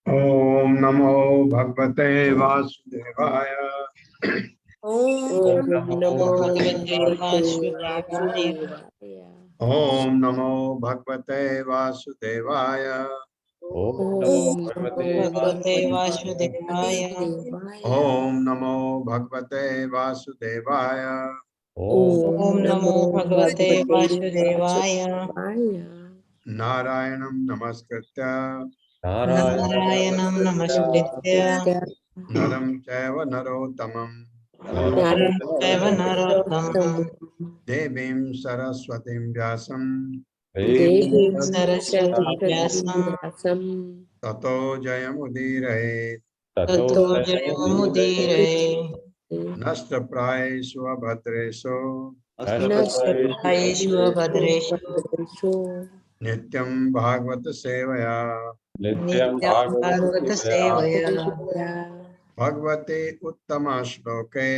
ओम नमो भगवते वासुदेवाय। ओम नमो भगवते वासुदेवाय। ओम नमो भगवते वासुदेवाय। ओम नमो भगवते वासुदेवाय। ओम नमो भगवते वासुदेवाय। ओम नमो भगवते वासुदेवाय। नारायणं नमस्कृत्य नारायणं नमस्कृत्य नरं चैव नरोत्तमं नरं चैव नरोत्तमं देवीं सरस्वतीं व्यासं देवीं सरस्वतीं व्यासं ततो जयमुदीरयेत्। ततो जयमुदीरये। नष्टप्रायेषु अभद्रेषु नष्टप्रायेषु भद्रेषु नित्यं भागवत सेवया नित्यं भागवत सेवया भगवते उत्तम श्लोके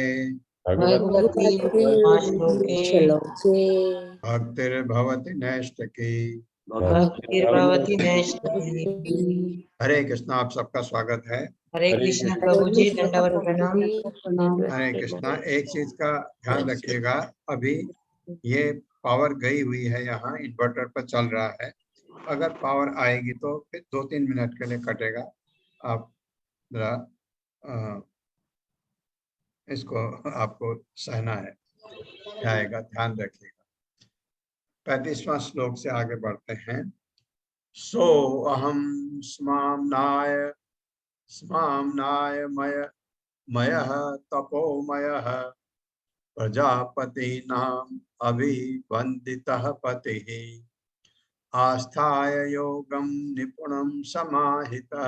भगवती श्लोके भक्तिर्भवति नैष्ठिकी। भक्तिर्भवति नैष्ठिकी। हरे कृष्णा, आप सबका स्वागत है। हरे कृष्ण प्रभु जी, दंडवत प्रणाम। हरे कृष्णा। एक चीज का ध्यान रखिएगा, अभी ये पावर गई हुई है, यहाँ इन्वर्टर पर चल रहा है। अगर पावर आएगी तो फिर 2-3 मिनट के लिए कटेगा। आप जरा इसको आपको सहना है, आएगा, ध्यान रखिएगा। 35वां श्लोक से आगे बढ़ते हैं। सो अहम स्माम्नाय मयः तपोमयः प्रजापतीनाम् अभिवन्दितः पतिः आस्थाय योगं निपुणं समाहितः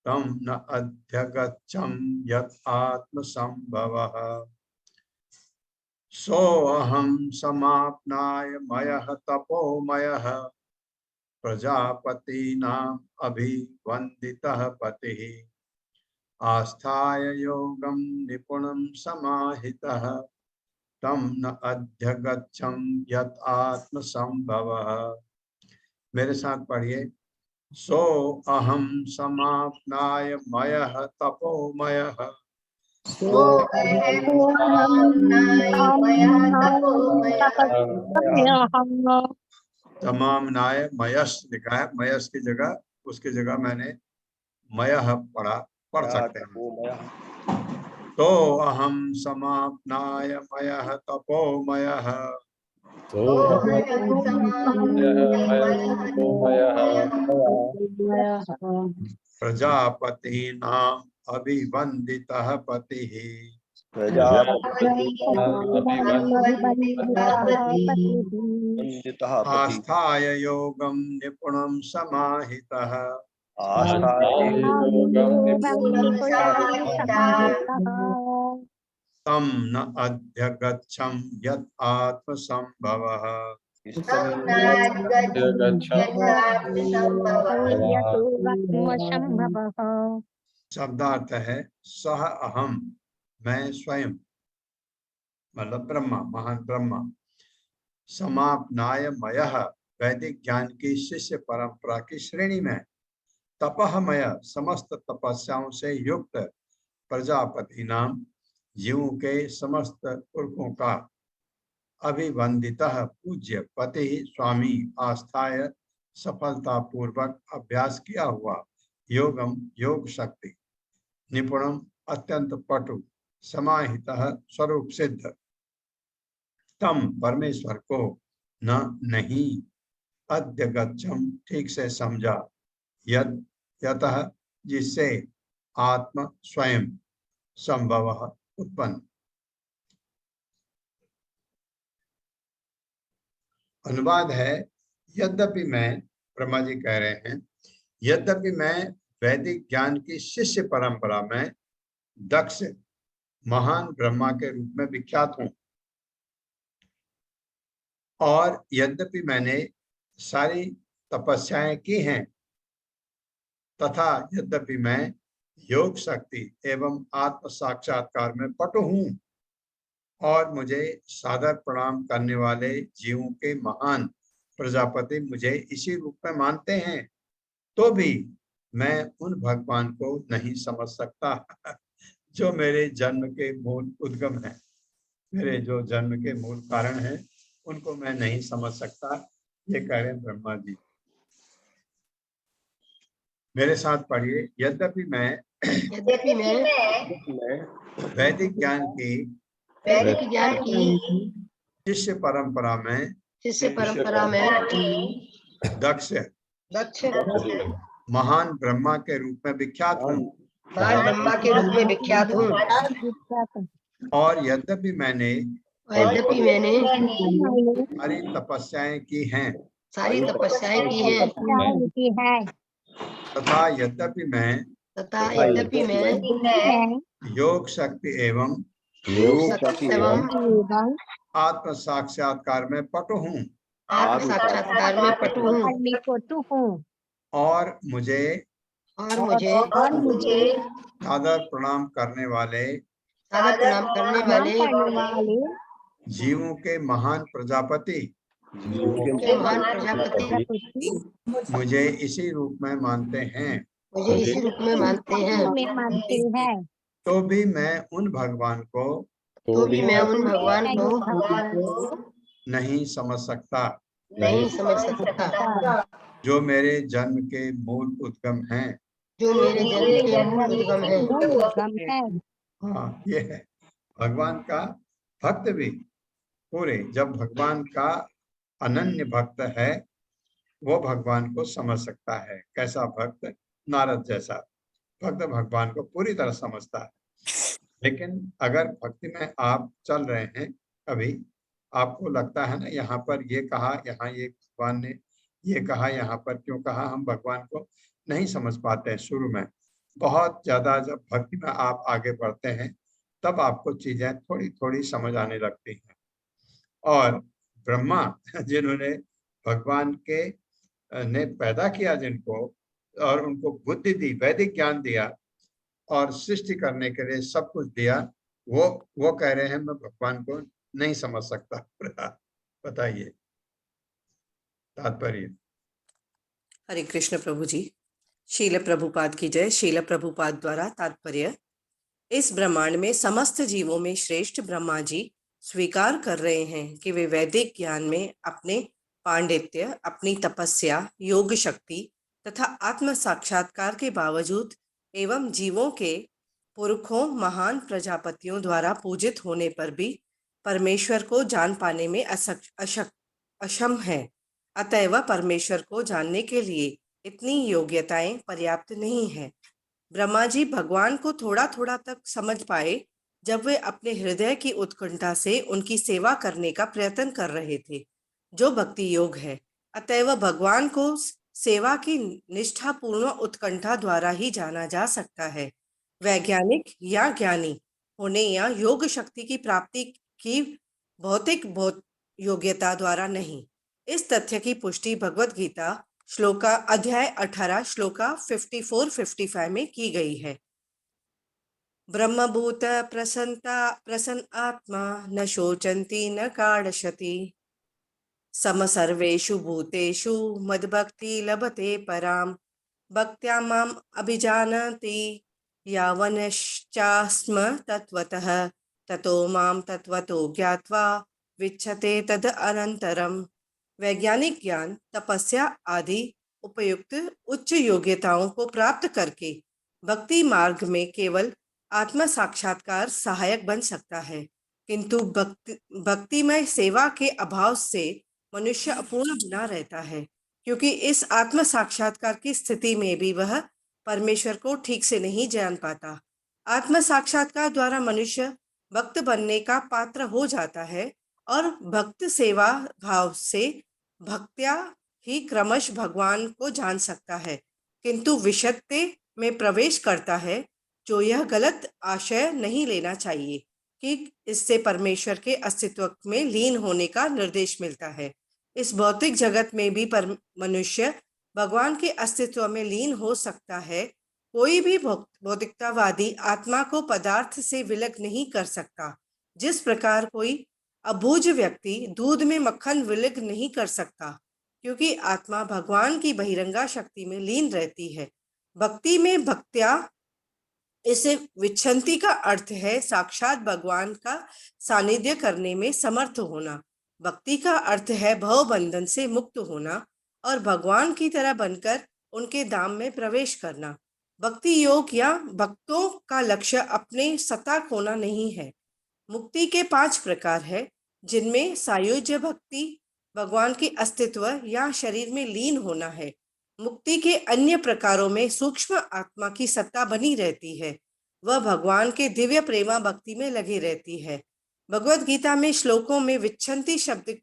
तं न अध्यगच्छं यत् आत्मसंभवः। सोऽहं समाप्नाय मयः तपोमयः प्रजापतीनाम् अभिवन्दितः पतिः आस्थाय योगं निपुणं समाहितः तं न अध्यगच्छं यत् आत्मसंभवः। मेरे साथ पढ़िए। सो अहम समाप्नाय मयः तपोमयः तमाम नाय मयस लिखा है, मयस की जगह उसकी जगह मैंने मयः पढ़ सकते हैं। तो अहम समाप्नाय मयः तपोमयः प्रजापतीनाम् अभिवन्दितः पतिः आस्थाय योगं निपुणं समाहितः तं न अध्यगच्छं यत् आत्मसंभवः। शब्दार्थ है सह अहम, मैं स्वयं, मतलब ब्रह्मा, महान ब्रह्मा। समापनाय मयः, वैदिक ज्ञान की शिष्य परंपरा की श्रेणी में। तपहमय, समस्त तपस्याओं से युक्त। प्रजापति नाम, जीवों के समस्त पुरखों का। अभिवंदितः, पूज्य। पति, स्वामी। आस्थाय, सफलता पूर्वक अभ्यास किया हुआ। योगम, योग शक्ति। निपुणम, अत्यंत पटु। समाहितः, स्वरूप सिद्ध। तम, परमेश्वर को। न, नहीं। अध्यगच्छम, ठीक से समझा। यद, यतः, जिससे। आत्म, स्वयं। संभव, उत्पन्न। अनुवाद है, यद्यपि मैं, ब्रह्मा जी कह रहे हैं, यद्यपि मैं वैदिक ज्ञान की शिष्य परंपरा में दक्ष, महान ब्रह्मा के रूप में विख्यात हूं, और यद्यपि मैंने सारी तपस्याएं की हैं, तथा यद्यपि मैं योग शक्ति एवं आत्म साक्षात्कार में पटु हूं, और मुझे सादर प्रणाम करने वाले जीवों के महान प्रजापति मुझे इसी रूप में मानते हैं, तो भी मैं उन भगवान को नहीं समझ सकता जो मेरे जन्म के मूल उद्गम है। मेरे जो जन्म के मूल कारण है, उनको मैं नहीं समझ सकता। ये कह रहे ब्रह्मा जी। मेरे साथ पढ़िए। यद्यपि मैं वैदिक ज्ञान की शिष्य परंपरा में दक्ष महान ब्रह्मा के रूप में विख्यात हूँ, और यद्यपि मैंने सारी तपस्याएं की हैं, तथा यद्यपि मैं योग शक्ति एवं आत्म साक्षात्कार में पटु हूँ, और मुझे सादर प्रणाम करने वाले जीवों के महान प्रजापति मुझे इसी रूप में मानते हैं, तो भी मैं उन भगवान को नहीं समझ सकता, जो मेरे जन्म के मूल उद्गम हैं। हाँ, ये है भगवान का भक्त भी पूरे। जब भगवान का अनन्य भक्त है, वो भगवान को समझ सकता है। कैसा भक्त? नारद जैसा भक्त भगवान को पूरी तरह समझता है। लेकिन अगर भक्ति में आप चल रहे हैं, कभी आपको लगता है ना, यहाँ पर ये कहा, यहाँ ये भगवान ने ये कहा, यहाँ पर क्यों कहा, हम भगवान को नहीं समझ पाते हैं शुरू में। बहुत ज्यादा जब भक्ति में आप आगे बढ़ते हैं, तब आपको चीजें थोड़ी थोड़ी समझ आने लगती हैं। और ब्रह्मा, जिन्होंने भगवान के ने पैदा किया जिनको और उनको बुद्धि दी, वैदिक ज्ञान दिया और सृष्टि करने के लिए सब कुछ दिया, वो कह रहे हैं मैं भगवान को नहीं समझ सकता। बताइए तात्पर्य। हरे कृष्ण प्रभु जी। शील प्रभुपाद की जय। शील प्रभुपाद द्वारा तात्पर्य, इस ब्रह्मांड में समस्त जीवों में श्रेष्ठ ब्रह्मा जी स्वीकार कर रहे हैं कि वे वैदिक ज्ञान में अपने पांडित्य, अपनी तपस्या, योग शक्ति तथा आत्म साक्षात्कार के बावजूद एवं जीवों के पुरखों महान प्रजापतियों द्वारा पूजित होने पर भी परमेश्वर को जान पाने में अक्षम है। अतएव परमेश्वर को जानने के लिए इतनी योग्यताएं पर्याप्त नहीं है। ब्रह्मा जी भगवान को थोड़ा थोड़ा तक समझ पाए जब वे अपने हृदय की उत्कंठा से उनकी सेवा करने का प्रयत्न कर रहे थे, जो भक्ति योग है। अतएव भगवान को सेवा की निष्ठापूर्ण उत्कंठा द्वारा ही जाना जा सकता है, वैज्ञानिक या ज्ञानी होने या योग शक्ति की प्राप्ति की भौतिक योग्यता द्वारा नहीं। इस तथ्य की पुष्टि भगवत गीता श्लोका अध्याय 18 श्लोका 54-55 में की गई है। ब्रह्मभूत प्रसन्न आत्मा न शोचन्ति न काढ़षति, सम सर्वेषु भूतेषु मद्भक्ति लभते पराम, भक्त्या माम अभिजानति यावनश्चास्म तत्वतः, ततो माम तत्वतो ज्ञात्वा विच्छते तद अनंतरम। वैज्ञानिक ज्ञान, तपस्या आदि उपयुक्त उच्च योग्यताओं को प्राप्त करके भक्ति मार्ग में केवल आत्म साक्षात्कार सहायक बन सकता है, किंतु भक्तिमय सेवा के अभाव से मनुष्य अपूर्ण बना रहता है, क्योंकि इस आत्म साक्षात्कार की स्थिति में भी वह परमेश्वर को ठीक से नहीं जान पाता। आत्म साक्षात्कार द्वारा मनुष्य भक्त बनने का पात्र हो जाता है और भक्त सेवा भाव से भक्त्या ही क्रमश भगवान को जान सकता है, किंतु विशत्ते में प्रवेश करता है, जो यह गलत आशय नहीं लेना चाहिए कि इससे परमेश्वर के अस्तित्व में लीन होने का निर्देश मिलता है। इस भौतिक जगत में भी मनुष्य भगवान के अस्तित्व में लीन हो सकता है। कोई भी भौतिकतावादी आत्मा को पदार्थ से विलग नहीं कर सकता, जिस प्रकार कोई अबूझ व्यक्ति दूध में मक्खन विलग नहीं कर सकता, क्योंकि आत्मा भगवान की बहिरंगा शक्ति में लीन रहती है। भक्ति में भक्त्या इसे विच्छन्ति का अर्थ है साक्षात भगवान का सानिध्य करने में समर्थ होना। भक्ति का अर्थ है भव बंधन से मुक्त होना और भगवान की तरह बनकर उनके धाम में प्रवेश करना। भक्ति योग या भक्तों का लक्ष्य अपने सत्ता खोना नहीं है। मुक्ति के 5 प्रकार है, जिनमें सायुज्य भक्ति भगवान के अस्तित्व या शरीर में लीन होना है। मुक्ति के अन्य प्रकारों में सूक्ष्म आत्मा की सत्ता बनी रहती है, वह भगवान के दिव्य प्रेमा भक्ति में लगी रहती है। भगवत गीता में श्लोकों में विच्छन्ति शब्द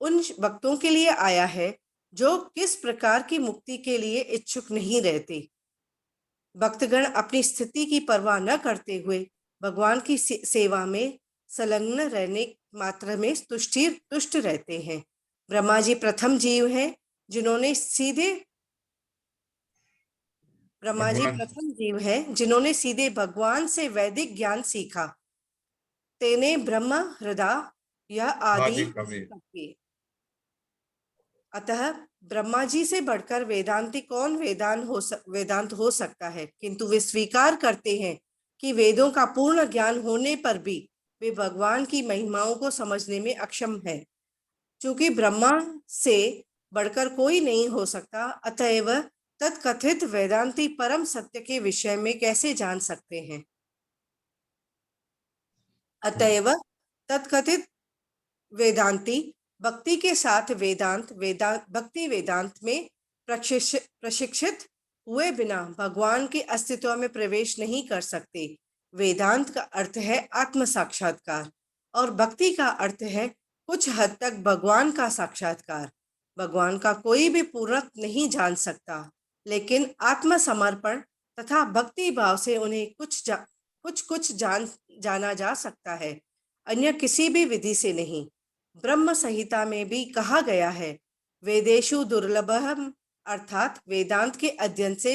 उन भक्तों के लिए आया है जो किस प्रकार की मुक्ति के लिए इच्छुक नहीं रहते। भक्तगण अपनी स्थिति की परवाह न करते हुए भगवान की सेवा में संलग्न रहने मात्र में तुष्ट रहते हैं। ब्रह्मा जी प्रथम जीव हैं जिन्होंने सीधे भगवान से वैदिक ज्ञान सीखा। तेने ब्रह्म हृदय यह आदि कपि। अतः ब्रह्मा जी से बढ़कर वेदांती कौन वेदांत हो सकता है, किंतु वे स्वीकार करते हैं कि वेदों का पूर्ण ज्ञान होने पर भी वे भगवान की महिमाओं को समझने में अक्षम है। चूंकि ब्रह्मा से बढ़कर कोई नहीं हो सकता, अतएव तत्कथित वेदांती परम सत्य के विषय में कैसे जान सकते हैं। अतएव तत्कथित वेदांती भक्ति के साथ भक्ति वेदांत में प्रशिक्षित हुए बिना भगवान के अस्तित्व में प्रवेश नहीं कर सकते। वेदांत का अर्थ है आत्म साक्षात्कार और भक्ति का अर्थ है कुछ हद तक भगवान का साक्षात्कार। भगवान का कोई भी पूर्णत नहीं जान सकता, लेकिन आत्म समर्पण तथा भक्ति भाव से उन्हें कुछ जाना जा सकता है, अन्य किसी भी विधि से नहीं। ब्रह्म संहिता में भी कहा गया है, वेदेषु दुर्लभम अर्थात वेदांत के अध्ययन से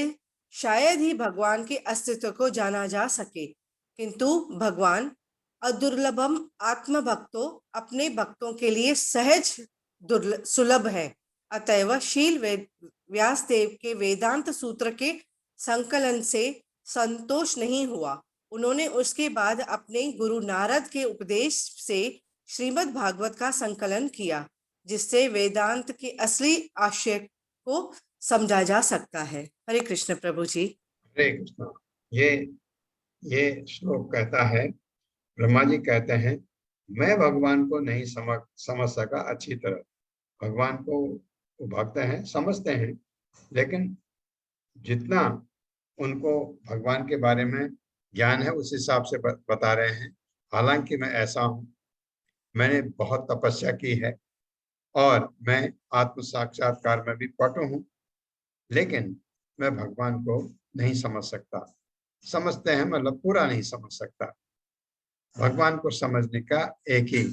शायद ही भगवान के अस्तित्व को जाना जा सके, किंतु भगवान अदुर्लभम आत्मभक्तो अपने भक्तों के लिए सहज सुलभ है। अतएव शील व्यासदेव के वेदांत सूत्र के संकलन से संतोष नहीं हुआ। उन्होंने उसके बाद अपने गुरु नारद के उपदेश से श्रीमद् भागवत का संकलन किया, जिससे वेदांत के असली आशय को समझा जा सकता है। हरे कृष्ण प्रभु जी। हरे कृष्ण। ये श्लोक कहता है, ब्रह्मा जी कहते हैं, मैं भगवान को नहीं समझ सका अच्छी तरह। भगवान को भक्त हैं, समझते हैं, लेकिन जितना उनको भगवान के बारे में ज्ञान है उस हिसाब से बता रहे हैं। हालांकि मैं ऐसा हूँ, मैंने बहुत तपस्या की है और मैं आत्म साक्षात्कार में भी पटु हूँ, लेकिन मैं भगवान को नहीं समझ सकता। समझते हैं मतलब पूरा नहीं समझ सकता। भगवान को समझने का एक ही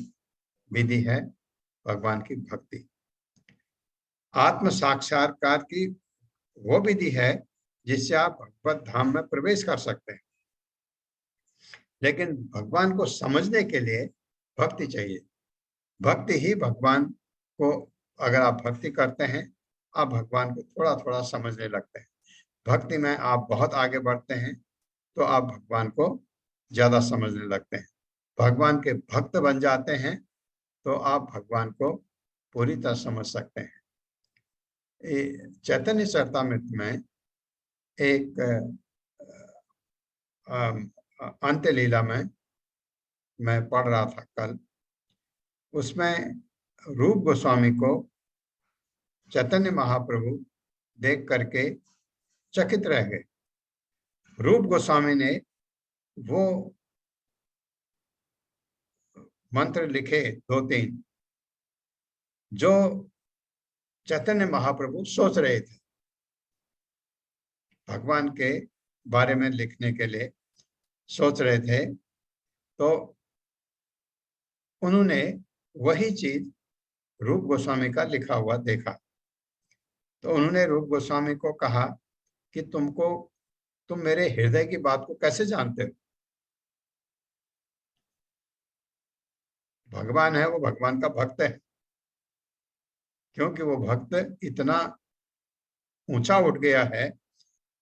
विधि है, भगवान की भक्ति। आत्म साक्षात्कार की वो विधि है जिससे आप भगवत धाम में प्रवेश कर सकते हैं, लेकिन भगवान को समझने के लिए भक्ति चाहिए। भक्ति ही भगवान को, अगर आप भक्ति करते हैं, आप भगवान को थोड़ा थोड़ा समझने लगते हैं। भक्ति में आप बहुत आगे बढ़ते हैं तो आप भगवान को ज्यादा समझने लगते हैं। भगवान के भक्त बन जाते हैं तो आप भगवान को पूरी तरह समझ सकते हैं। चैतन्य चरितामृत में एक अंत्य लीला में मैं पढ़ रहा था कल, उसमें रूप गोस्वामी को चैतन्य महाप्रभु देख करके चकित रह गए। रूप गोस्वामी ने वो मंत्र लिखे 2-3 जो चैतन्य महाप्रभु सोच रहे थे भगवान के बारे में लिखने के लिए सोच रहे थे, तो उन्होंने वही चीज रूप गोस्वामी का लिखा हुआ देखा। तो उन्होंने रूप गोस्वामी को कहा कि तुम मेरे हृदय की बात को कैसे जानते हो? भगवान है, वो भगवान का भक्त है, क्योंकि वो भक्त इतना ऊंचा उठ गया है,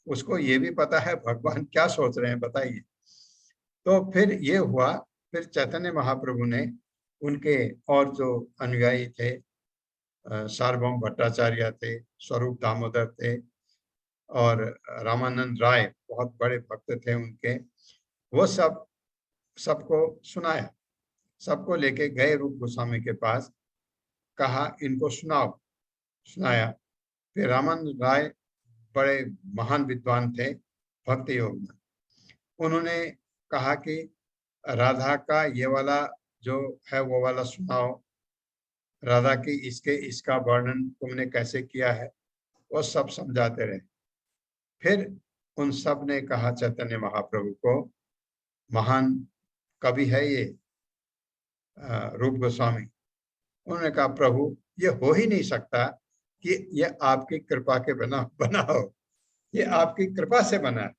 उसको ये भी पता है भगवान क्या सोच रहे हैं, बताइए। तो फिर ये हुआ, फिर चैतन्य महाप्रभु ने उनके और जो अनुयायी थे, सार्वभौम भट्टाचार्य थे, स्वरूप दामोदर थे और रामानंद राय बहुत बड़े भक्त थे उनके, वो सबको सुनाया, सबको लेके गए रूप गोस्वामी के पास, कहा इनको सुनाया। फिर रामानंद राय बड़े महान विद्वान थे भक्ति योग में, उन्होंने कहा कि राधा का ये वाला जो है वो वाला सुनाओ, राधा की इसका वर्णन तुमने कैसे किया है, वो सब समझाते रहे। फिर उन सब ने कहा चैतन्य महाप्रभु को, महान कवि है ये रूप गोस्वामी। उन्होंने कहा प्रभु ये हो ही नहीं सकता कि ये आपकी कृपा के बिना बना हो, ये आपकी कृपा से बना है।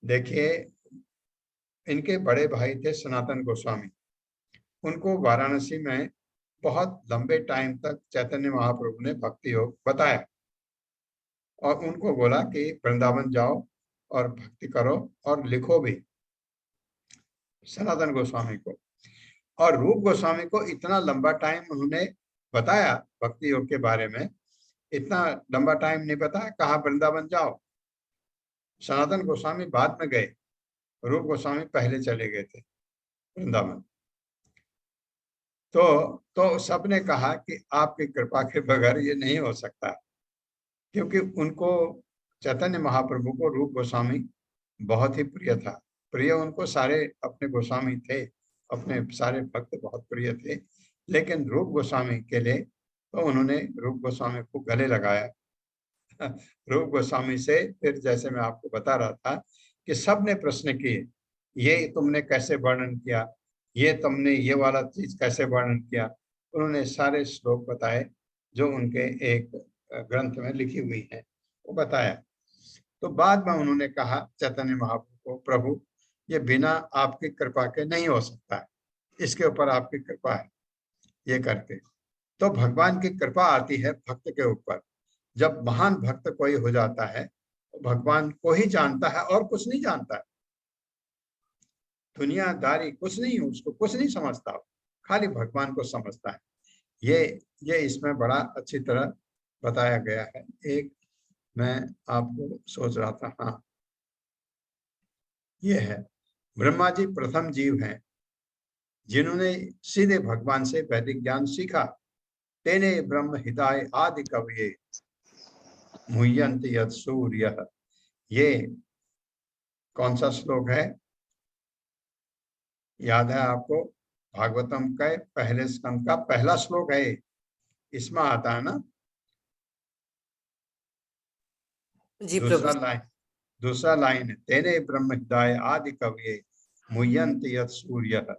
देखिए, इनके बड़े भाई थे सनातन गोस्वामी, उनको वाराणसी में बहुत लंबे टाइम तक चैतन्य महाप्रभु ने भक्ति योग बताया और उनको बोला कि वृंदावन जाओ और भक्ति करो और लिखो भी, सनातन गोस्वामी को। और रूप गोस्वामी को इतना लंबा टाइम उन्होंने बताया भक्ति योग के बारे में, इतना लंबा टाइम नहीं बताया, कहा वृंदावन जाओ। सनातन गोस्वामी बाद में गए, रूप गोस्वामी पहले चले गए थे वृंदावन। तो सबने कहा कि आपकी कृपा के बगैर ये नहीं हो सकता, क्योंकि उनको चैतन्य महाप्रभु को रूप गोस्वामी बहुत ही प्रिय था। प्रिय उनको सारे अपने गोस्वामी थे, अपने सारे भक्त बहुत प्रिय थे, लेकिन रूप गोस्वामी के लिए तो उन्होंने रूप गोस्वामी को गले लगाया। रूप गोस्वामी से फिर जैसे मैं आपको बता रहा था कि सबने प्रश्न किए, ये तुमने कैसे वर्णन किया, ये तुमने ये वाला चीज कैसे वर्णन किया, उन्होंने सारे श्लोक बताए जो उनके एक ग्रंथ में लिखी हुई है, वो बताया। तो बाद में उन्होंने कहा चैतन्य महाप्रभु को, प्रभु ये बिना आपकी कृपा के नहीं हो सकता है, इसके ऊपर आपकी कृपा है ये करके। तो भगवान की कृपा आती है भक्त के ऊपर। जब महान भक्त कोई हो जाता है तो भगवान को ही जानता है और कुछ नहीं जानता है, दुनियादारी कुछ नहीं, उसको कुछ नहीं समझता, खाली भगवान को समझता है। ये इसमें बड़ा अच्छी तरह बताया गया है। एक मैं आपको सोच रहा था, हाँ ये है, ब्रह्मा जी प्रथम जीव हैं जिन्होंने सीधे भगवान से वैदिक ज्ञान सीखा। तेने ब्रह्म हिदाय आदि कवये मुह्यन्ति यत् सूर्यः। ये कौन सा श्लोक है, याद है आपको? भागवतम के पहले स्कंद का पहला श्लोक है, इसमें आता है ना। जी प्रभु। दूसरा लाइन है, तेने ब्रह्म हृदय आदि कवये मुह्यन्ति यत् सूर्यः।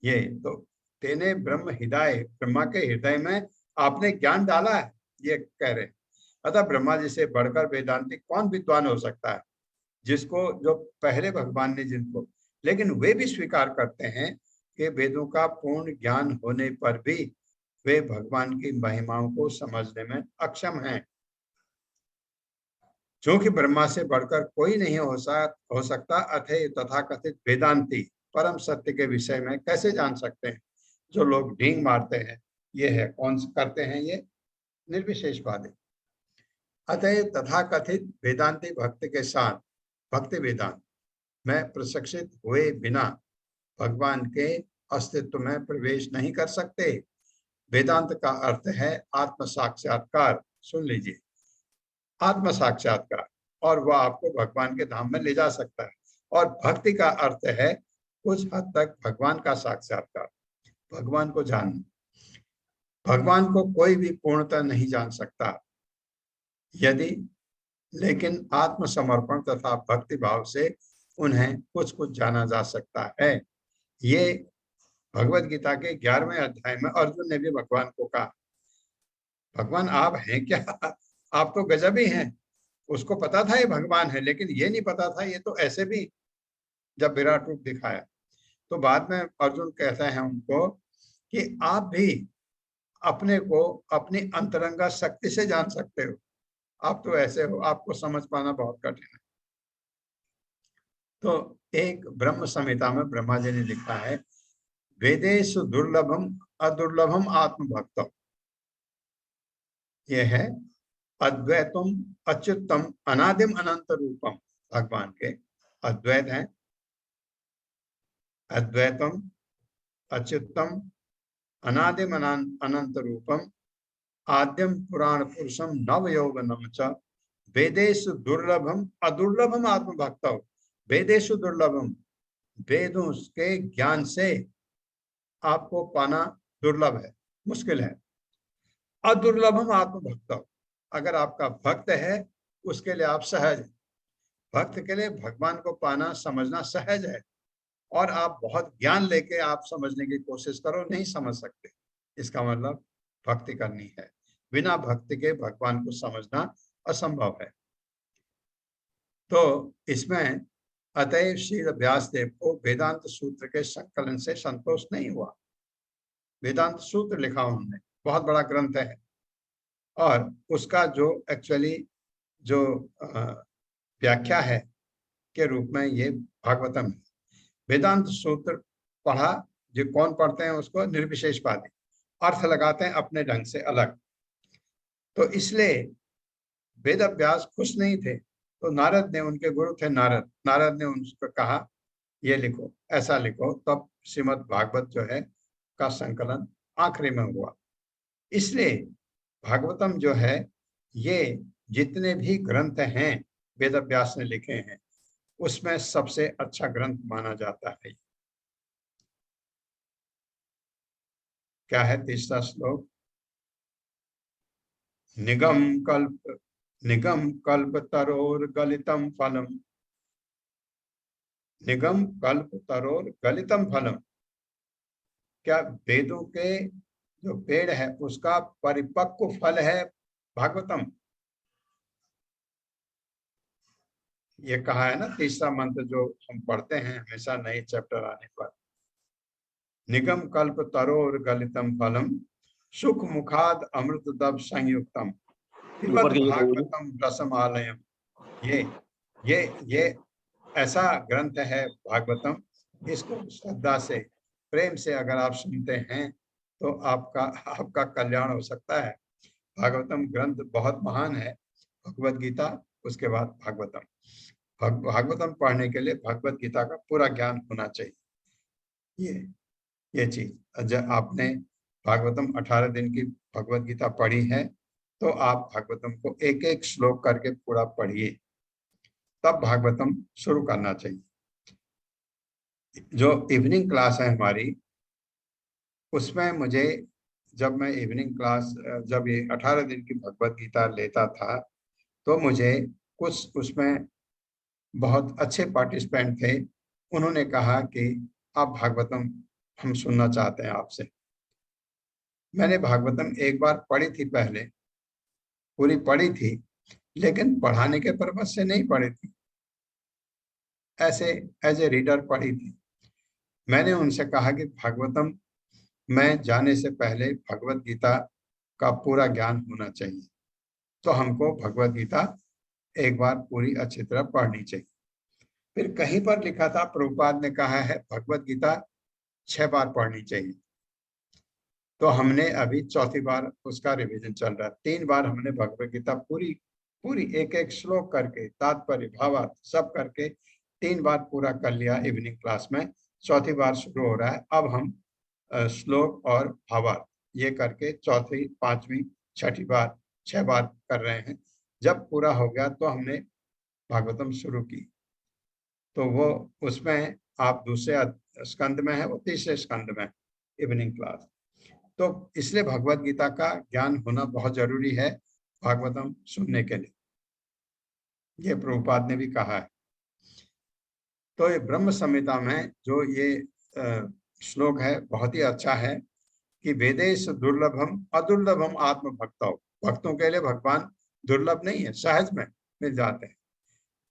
ये तो तेने ब्रह्म हृदय, ब्रह्मा के हृदय में आपने ज्ञान डाला है, ये कह रहे। अतः ब्रह्मा जी से बढ़कर वेदांती कौन विद्वान हो सकता है, जिसको, जो पहले भगवान ने जिनको, लेकिन वे भी स्वीकार करते हैं कि वेदों का पूर्ण ज्ञान होने पर भी वे भगवान की महिमाओं को समझने में अक्षम हैं। जो कि ब्रह्मा से बढ़कर कोई नहीं हो सकता, अतः तथाकथित वेदांती परम सत्य के विषय में कैसे जान सकते हैं। जो लोग ढींग मारते हैं, ये है कौन करते हैं, ये निर्विशेषवादी। अतः तथाकथित वेदांती भक्त के साथ भक्ति वेदांत में प्रशिक्षित हुए बिना भगवान के अस्तित्व में प्रवेश नहीं कर सकते। वेदांत का अर्थ है आत्म साक्षात्कार। सुन लीजिए, आत्म साक्षात्कार, और वह आपको भगवान के धाम में ले जा सकता है। और भक्ति का अर्थ है कुछ हद तक भगवान का साक्षात्कार, भगवान को जानना। भगवान को कोई भी पूर्णतः नहीं जान सकता यदि, लेकिन आत्मसमर्पण तथा भक्ति भाव से उन्हें कुछ कुछ जाना जा सकता है। ये भगवत गीता के 11वें अध्याय में अर्जुन ने भी भगवान को कहा, भगवान आप हैं क्या? आप तो गजब ही हैं। उसको पता था ये भगवान है, लेकिन ये नहीं पता था ये तो ऐसे भी, जब विराट रूप दिखाया। तो बाद में अर्जुन कहते हैं उनको कि आप भी अपने को अपनी अंतरंगा शक्ति से जान सकते हो, आप तो ऐसे हो, आपको समझ पाना बहुत कठिन है। तो एक ब्रह्म संहिता में ब्रह्मा जी ने लिखा है, वेदेषु दुर्लभम अदुर्लभम आत्मभक्तम। यह है अद्वैतम अच्युतम अनादिम अनंत रूपम। भगवान के अद्वैत है, अद्वैतम अच्युतम अनादिम अनंत रूपम आद्यम पुराण पुरुषम नव यौवनम च वेदेषु दुर्लभम अदुर्लभम आत्मभक्तौ। वेदेषु दुर्लभम, वेदों के ज्ञान से आपको पाना दुर्लभ है, मुश्किल है। अदुर्लभम आत्मभक्तौ, अगर आपका भक्त है उसके लिए आप सहज है। भक्त के लिए भगवान को पाना समझना सहज है, और आप बहुत ज्ञान लेके आप समझने की कोशिश करो, नहीं समझ सकते। इसका मतलब भक्ति करनी है। बिना भक्ति के भगवान को समझना असंभव है। तो इसमें अतएव श्री व्यासदेव को वेदांत सूत्र के संकलन से संतोष नहीं हुआ। वेदांत सूत्र लिखा उन्होंने, बहुत बड़ा ग्रंथ है, और उसका जो एक्चुअली जो व्याख्या है के रूप में ये भागवतम है। वेदांत सूत्र पढ़ा, जो कौन पढ़ते हैं उसको निर्विशेषवादी, अर्थ लगाते हैं अपने ढंग से अलग। तो इसलिए वेद व्यास खुश नहीं थे, तो नारद ने, उनके गुरु थे नारद, नारद ने उनको कहा ये लिखो, ऐसा लिखो। तब श्रीमद् भागवत जो है का संकलन आखिरी में हुआ। इसलिए भागवतम जो है, ये जितने भी ग्रंथ हैं वेद व्यास ने लिखे हैं, उसमें सबसे अच्छा ग्रंथ माना जाता है। क्या है तीसरा श्लोक? निगम कल्प तरोर गलितम फलम, निगम कल्प तरोर गलितम फलम। क्या वेदों के जो पेड़ है उसका परिपक्व फल है भागवतम। ये कहा है ना, तीसरा मंत्र जो हम पढ़ते हैं हमेशा नए चैप्टर आने पर, निगम कल्प तरोर गलितम फलम सुख मुखाद अमृत दब संयुक्तम पिबत भागवतम रसमालयम। ये ऐसा ग्रंथ है भागवतम, इसको श्रद्धा से प्रेम से अगर आप सुनते हैं तो आपका कल्याण हो सकता है। भागवतम ग्रंथ बहुत महान है, भगवत गीता उसके बाद भागवतम। भागवतम पढ़ने के लिए भगवत गीता का पूरा ज्ञान होना चाहिए। ये चीज जब आपने भागवतम 18 दिन की भगवत गीता पढ़ी है तो आप भागवतम को एक एक श्लोक करके पूरा पढ़िए, तब भागवतम शुरू करना चाहिए। जो इवनिंग क्लास है हमारी, उसमें मुझे जब मैं इवनिंग क्लास जब ये 18 दिन की भगवत गीता लेता था तो मुझे कुछ उसमें बहुत अच्छे पार्टिसिपेंट थे, उन्होंने कहा कि आप भागवतम हम सुनना चाहते हैं आपसे। मैंने भागवतम एक बार पढ़ी थी, पहले पूरी पढ़ी थी, लेकिन पढ़ाने के पर्पज से नहीं पढ़ी थी, ऐसे एज ए रीडर पढ़ी थी। मैंने उनसे कहा कि भागवतम में जाने से पहले भगवत गीता का पूरा ज्ञान होना चाहिए, तो हमको भगवत गीता एक बार पूरी अच्छी तरह पढ़नी चाहिए। फिर कहीं पर लिखा था, प्रभुपाद ने कहा है भगवत गीता 6 बार पढ़नी चाहिए, तो हमने अभी चौथी बार उसका रिवीजन चल रहा है। 3 बार हमने भगवत गीता पूरी एक एक श्लोक करके तात्पर्य भावार्थ सब करके 3 बार पूरा कर लिया इवनिंग क्लास में। चौथी बार शुरू हो रहा है, अब हम श्लोक और भावार्थ ये करके चौथी, पांचवी, छठी बार 6 बार कर रहे हैं। जब पूरा हो गया तो हमने भागवतम शुरू की, तो वो उसमें आप दूसरे स्कंद में है, वो तीसरे स्कंद में इवनिंग क्लास। तो इसलिए भगवत गीता का ज्ञान होना बहुत जरूरी है भागवतम सुनने के लिए, ये प्रभुपाद ने भी कहा है। तो ये ब्रह्म संहिता में जो ये श्लोक है बहुत ही अच्छा है कि वेदेश दुर्लभम अदुर्लभम आत्म भक्तों, भक्तों के लिए भगवान दुर्लभ नहीं है, सहज में मिल जाते हैं।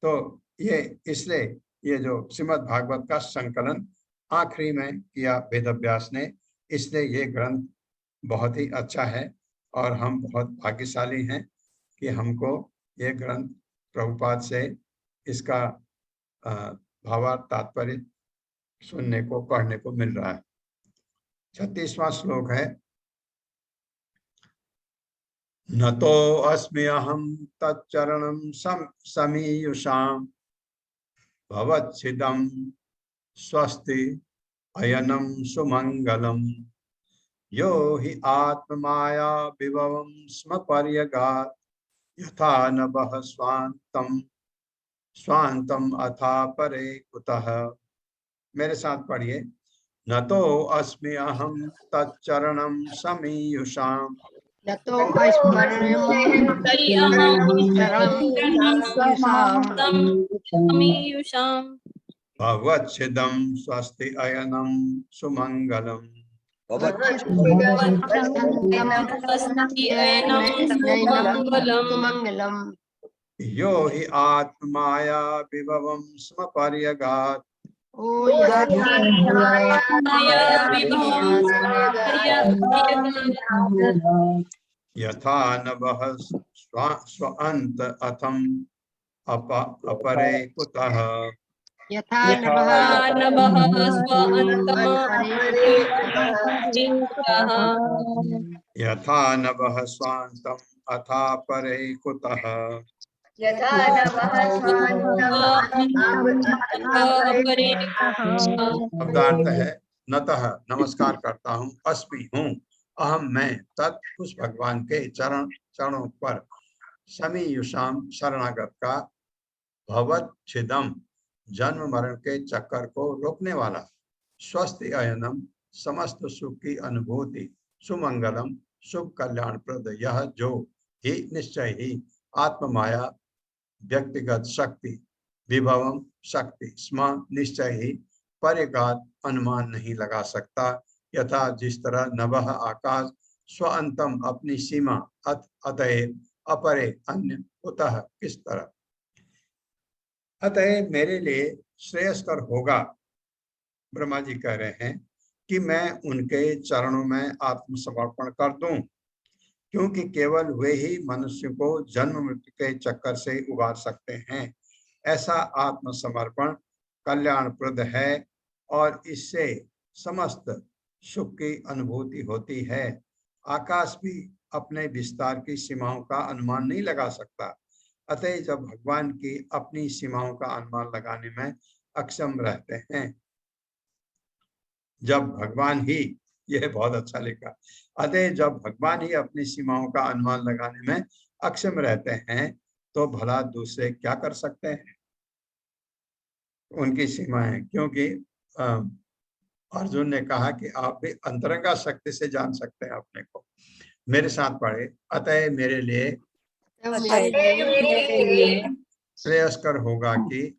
तो ये इसलिए ये जो श्रीमद् भागवत का संकलन आखिरी में किया वेदव्यास ने, इसलिए ये ग्रंथ बहुत ही अच्छा है और हम बहुत भाग्यशाली हैं कि हमको ये ग्रंथ प्रभुपाद से इसका भावार्थ तात्पर्य सुनने को पढ़ने को मिल रहा है। 36वां श्लोक है, न तो अस्मि अहम तच्चरणं समीयुषां भवच्छिदं स्वस्ति अयनं सुमंगलम यो हि आत्ममाया विभवं स्म पर्यगात् यथा नभः स्वान्तं अथा परे कुतः। मेरे साथ पढ़िए, न तो अस्मि अहम तच्चरणं समीयुषां भवच्छिदं स्वस्ति अयनं सुमंगलम यो हि आत्माया विभवं स्म पर्यगात् यथा नभः स्वान्त अथम अपरे कुतः। यथा नभः यथा नभः स्वान्तम अथा परे कुतः। शब्दार्थ है, नतः नमस्कार करता हूँ, अस्मि हूँ, अहम मैं, तत् उस भगवान के चरणों पर, समीयुषाम शरणागत का, भवच्छिदम जन्म मरण के चक्कर को रोकने वाला, स्वस्थ अयनम समस्त सुख की अनुभूति, सुमंगलम शुभ कल्याण प्रद, यह जो ही निश्चय ही आत्ममाया व्यक्तिगत शक्ति, विभवम शक्ति, स्म निश्चय ही, परिगात अनुमान नहीं लगा सकता, यथा जिस तरह नभः आकाश स्वअंतम अपनी सीमा अतएव अपरे अन्य कुतः किस तरह। अतएव मेरे लिए श्रेयस्कर होगा, ब्रह्मा जी कह रहे हैं, कि मैं उनके चरणों में आत्मसमर्पण कर दूं, क्योंकि केवल वे ही मनुष्य को जन्म मृत्यु के चक्कर से उबार सकते हैं। ऐसा आत्मसमर्पण कल्याणप्रद है और इससे समस्त सुख की अनुभूति होती है। आकाश भी अपने विस्तार की सीमाओं का अनुमान नहीं लगा सकता, अतः जब भगवान की अपनी सीमाओं का अनुमान लगाने में अक्षम रहते हैं, जब भगवान ही, यह बहुत अच्छा लिखा, अतः जब भगवान ही अपनी सीमाओं का अनुमान लगाने में अक्षम रहते हैं तो भला दूसरे क्या कर सकते हैं। उनकी सीमाएं, क्योंकि अर्जुन ने कहा कि आप भी अंतरंगा शक्ति से जान सकते हैं अपने को। मेरे साथ पढ़े, अतः मेरे लिए श्रेयस्कर होगा कि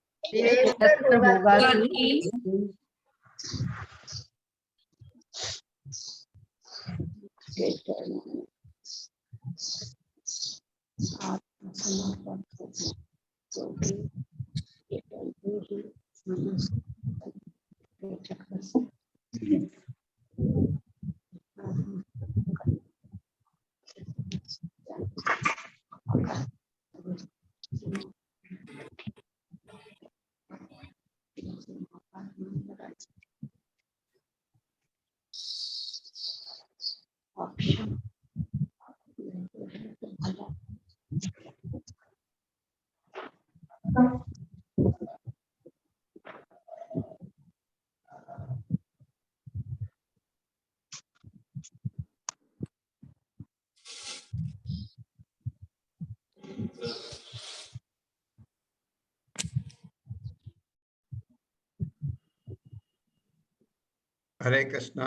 हरे कृष्णा।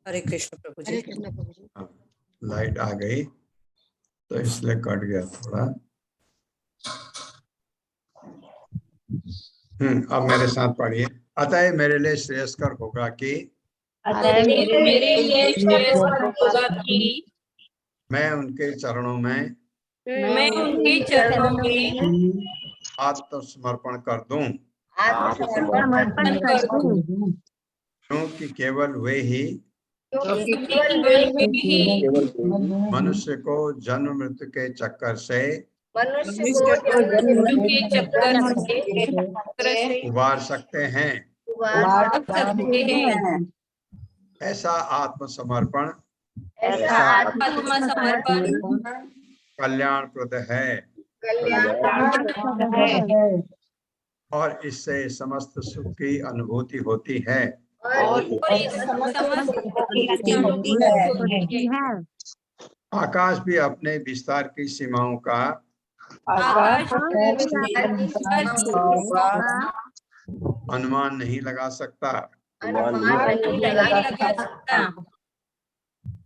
हरे कृष्ण प्रभु जी। लाइट आ गई तो इसलिए कट गया थोड़ा। अब मेरे साथ पढ़िए। अतः मेरे लिए श्रेयस्कर होगा कि मैं उनके चरणों में आत्मसमर्पण कर दूं, क्योंकि केवल वे ही मनुष्य को जन्म मृत्यु के चक्कर से उबार सकते हैं। ऐसा आत्मसमर्पण कल्याणप्रद है और इससे समस्त सुख की अनुभूति होती है। आकाश भी अपने विस्तार की सीमाओं का अनुमान नहीं लगा सकता,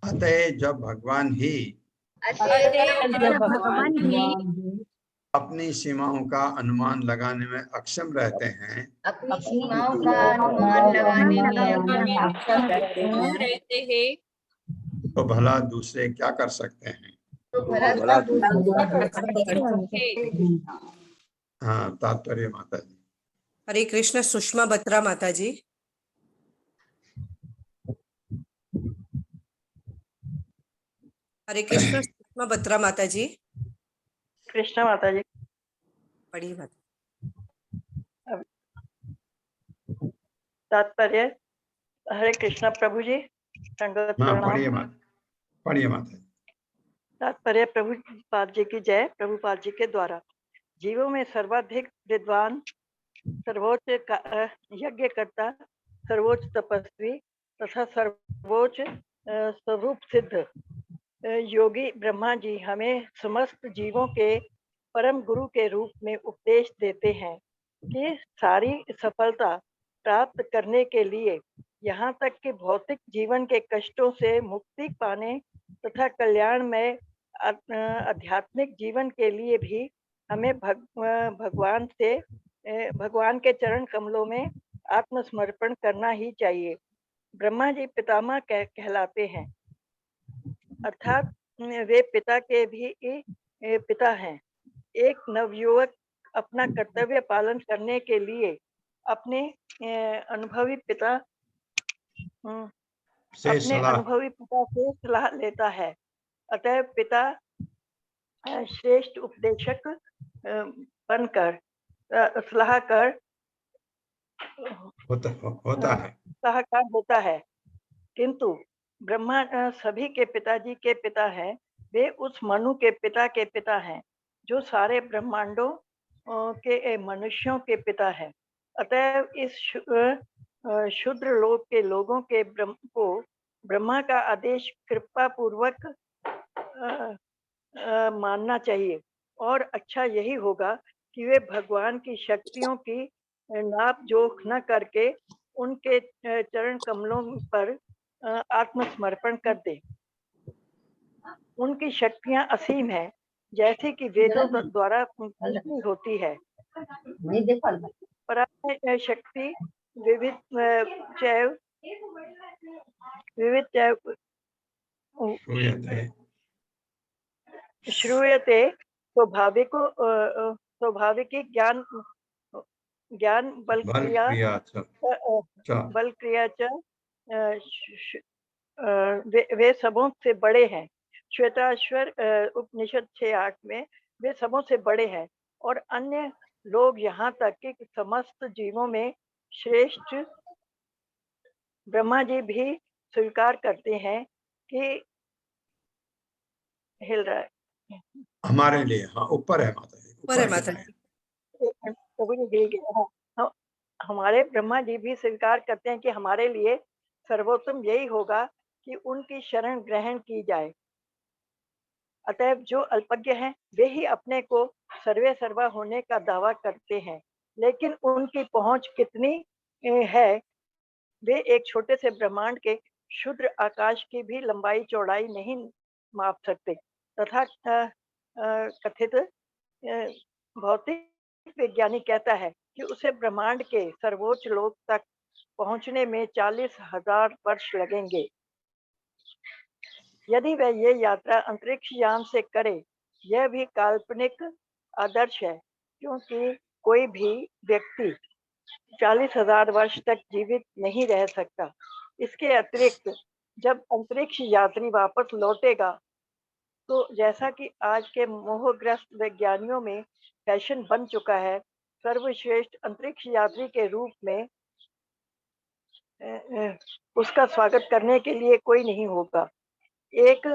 अतः जब भगवान ही अपनी सीमाओं का अनुमान लगाने में अक्षम रहते हैं, तो भला दूसरे क्या कर सकते हैं। हाँ, तात्पर्य माता जी। हरे कृष्ण। सुषमा बत्रा माता जी। हरे कृष्ण। सुषमा बत्रा माता जी। कृष्ण माता जी। पढ़िए माता। तात्पर्य। हरे कृष्ण प्रभु जी, संगत प्रणाम। पढ़िए माता। तात्पर्य। प्रभुपाद जी की जय। प्रभुपाद जी के द्वारा जीवों में सर्वाधिक विद्वान, सर्वोच्च यज्ञकर्ता, सर्वोच्च तपस्वी तथा सर्वोच्च स्वरूप सिद्ध योगी ब्रह्मा जी हमें समस्त जीवों के परम गुरु के रूप में उपदेश देते हैं कि सारी सफलता प्राप्त करने के लिए, यहाँ तक कि भौतिक जीवन के कष्टों से मुक्ति पाने तथा कल्याण में आध्यात्मिक जीवन के लिए भी हमें भगवान के चरण कमलों में आत्मसमर्पण करना ही चाहिए। ब्रह्मा जी पितामह कहलाते हैं, अर्थात वे पिता के भी पिता हैं। एक नवयुवक अपना कर्तव्य पालन करने के लिए अपने अनुभवी पिता अ, से अपने सलाह अनुभवी पिता से सलाह लेता है। अतः पिता श्रेष्ठ उपदेशक बनकर सलाहकार होता है। सलाहकार होता है। किंतु ब्रह्मा सभी के पिताजी के पिता हैं। वे उस मनु के पिता हैं जो सारे ब्रह्मांडों के मनुष्यों के पिता है। अतः इस शूद्र लोक के लोगों के को ब्रह्मा का आदेश कृपा पूर्वक मानना चाहिए और अच्छा यही होगा कि वे भगवान की शक्तियों की नाप जोख न करके उनके चरण कमलों पर आत्मसमर्पण कर दे। उनकी शक्तियां असीम है, जैसे कि वेदों द्वारा पुष्टि होती है। परात्पर शक्ति विविध चैव श्रूयते स्वाभाविकी ज्ञान बल क्रिया च वे सबों से बड़े हैं। श्वेताश्वर उपनिषद 6:8 में वे सबों से बड़े हैं और अन्य लोग यहाँ तक कि समस्त जीवों में श्रेष्ठ ब्रह्मा जी भी स्वीकार करते हैं कि हिल रहा है हमारे लिए। हाँ, ऊपर है माता जी, ऊपर है माता जी। हमारे ब्रह्मा जी भी स्वीकार करते हैं कि हमारे लिए सर्वोत्तम यही होगा कि उनकी शरण ग्रहण की जाए। अतएव जो अल्पज्ञ हैं वे ही अपने को सर्वे सर्वा होने का दावा करते हैं, लेकिन उनकी पहुंच कितनी है वे एक छोटे से ब्रह्मांड के क्षुद्र आकाश की भी लंबाई चौड़ाई नहीं माप सकते। तथा कथित भौतिक वैज्ञानिक कहता है कि उसे ब्रह्मांड के सर्वोच्च लोक तक पहुंचने में 40,000 वर्ष लगेंगे। यदि वह ये यात्रा अंतरिक्ष यान से करे, यह भी काल्पनिक आदर्श है, क्योंकि कोई भी व्यक्ति 40,000 वर्ष तक जीवित नहीं रह सकता। इसके अतिरिक्त जब अंतरिक्ष यात्री वापस लौटेगा तो जैसा कि आज के मोहग्रस्त वैज्ञानियों में फैशन बन चुका है, सर्वश्रेष्ठ अंतरिक्ष यात्री के रूप में उसका स्वागत करने के लिए कोई नहीं होगा। एक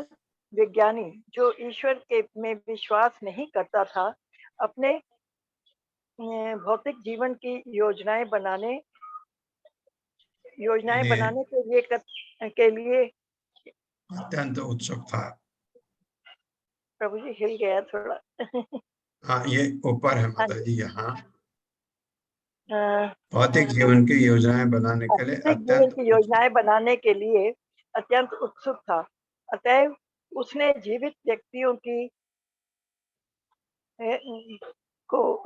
विज्ञानी जो ईश्वर के में विश्वास नहीं करता था, अपने भौतिक जीवन की योजनाएं बनाने के लिए अत्यंत उत्सुक था। प्रभु जी हिल गया थोड़ा। हाँ, ये ऊपर है माता जी। यहाँ भौतिक जीवन की योजनाएं बनाने के लिए अत्यंत उत्सुक था। अतएव उसने जीवित व्यक्तियों की को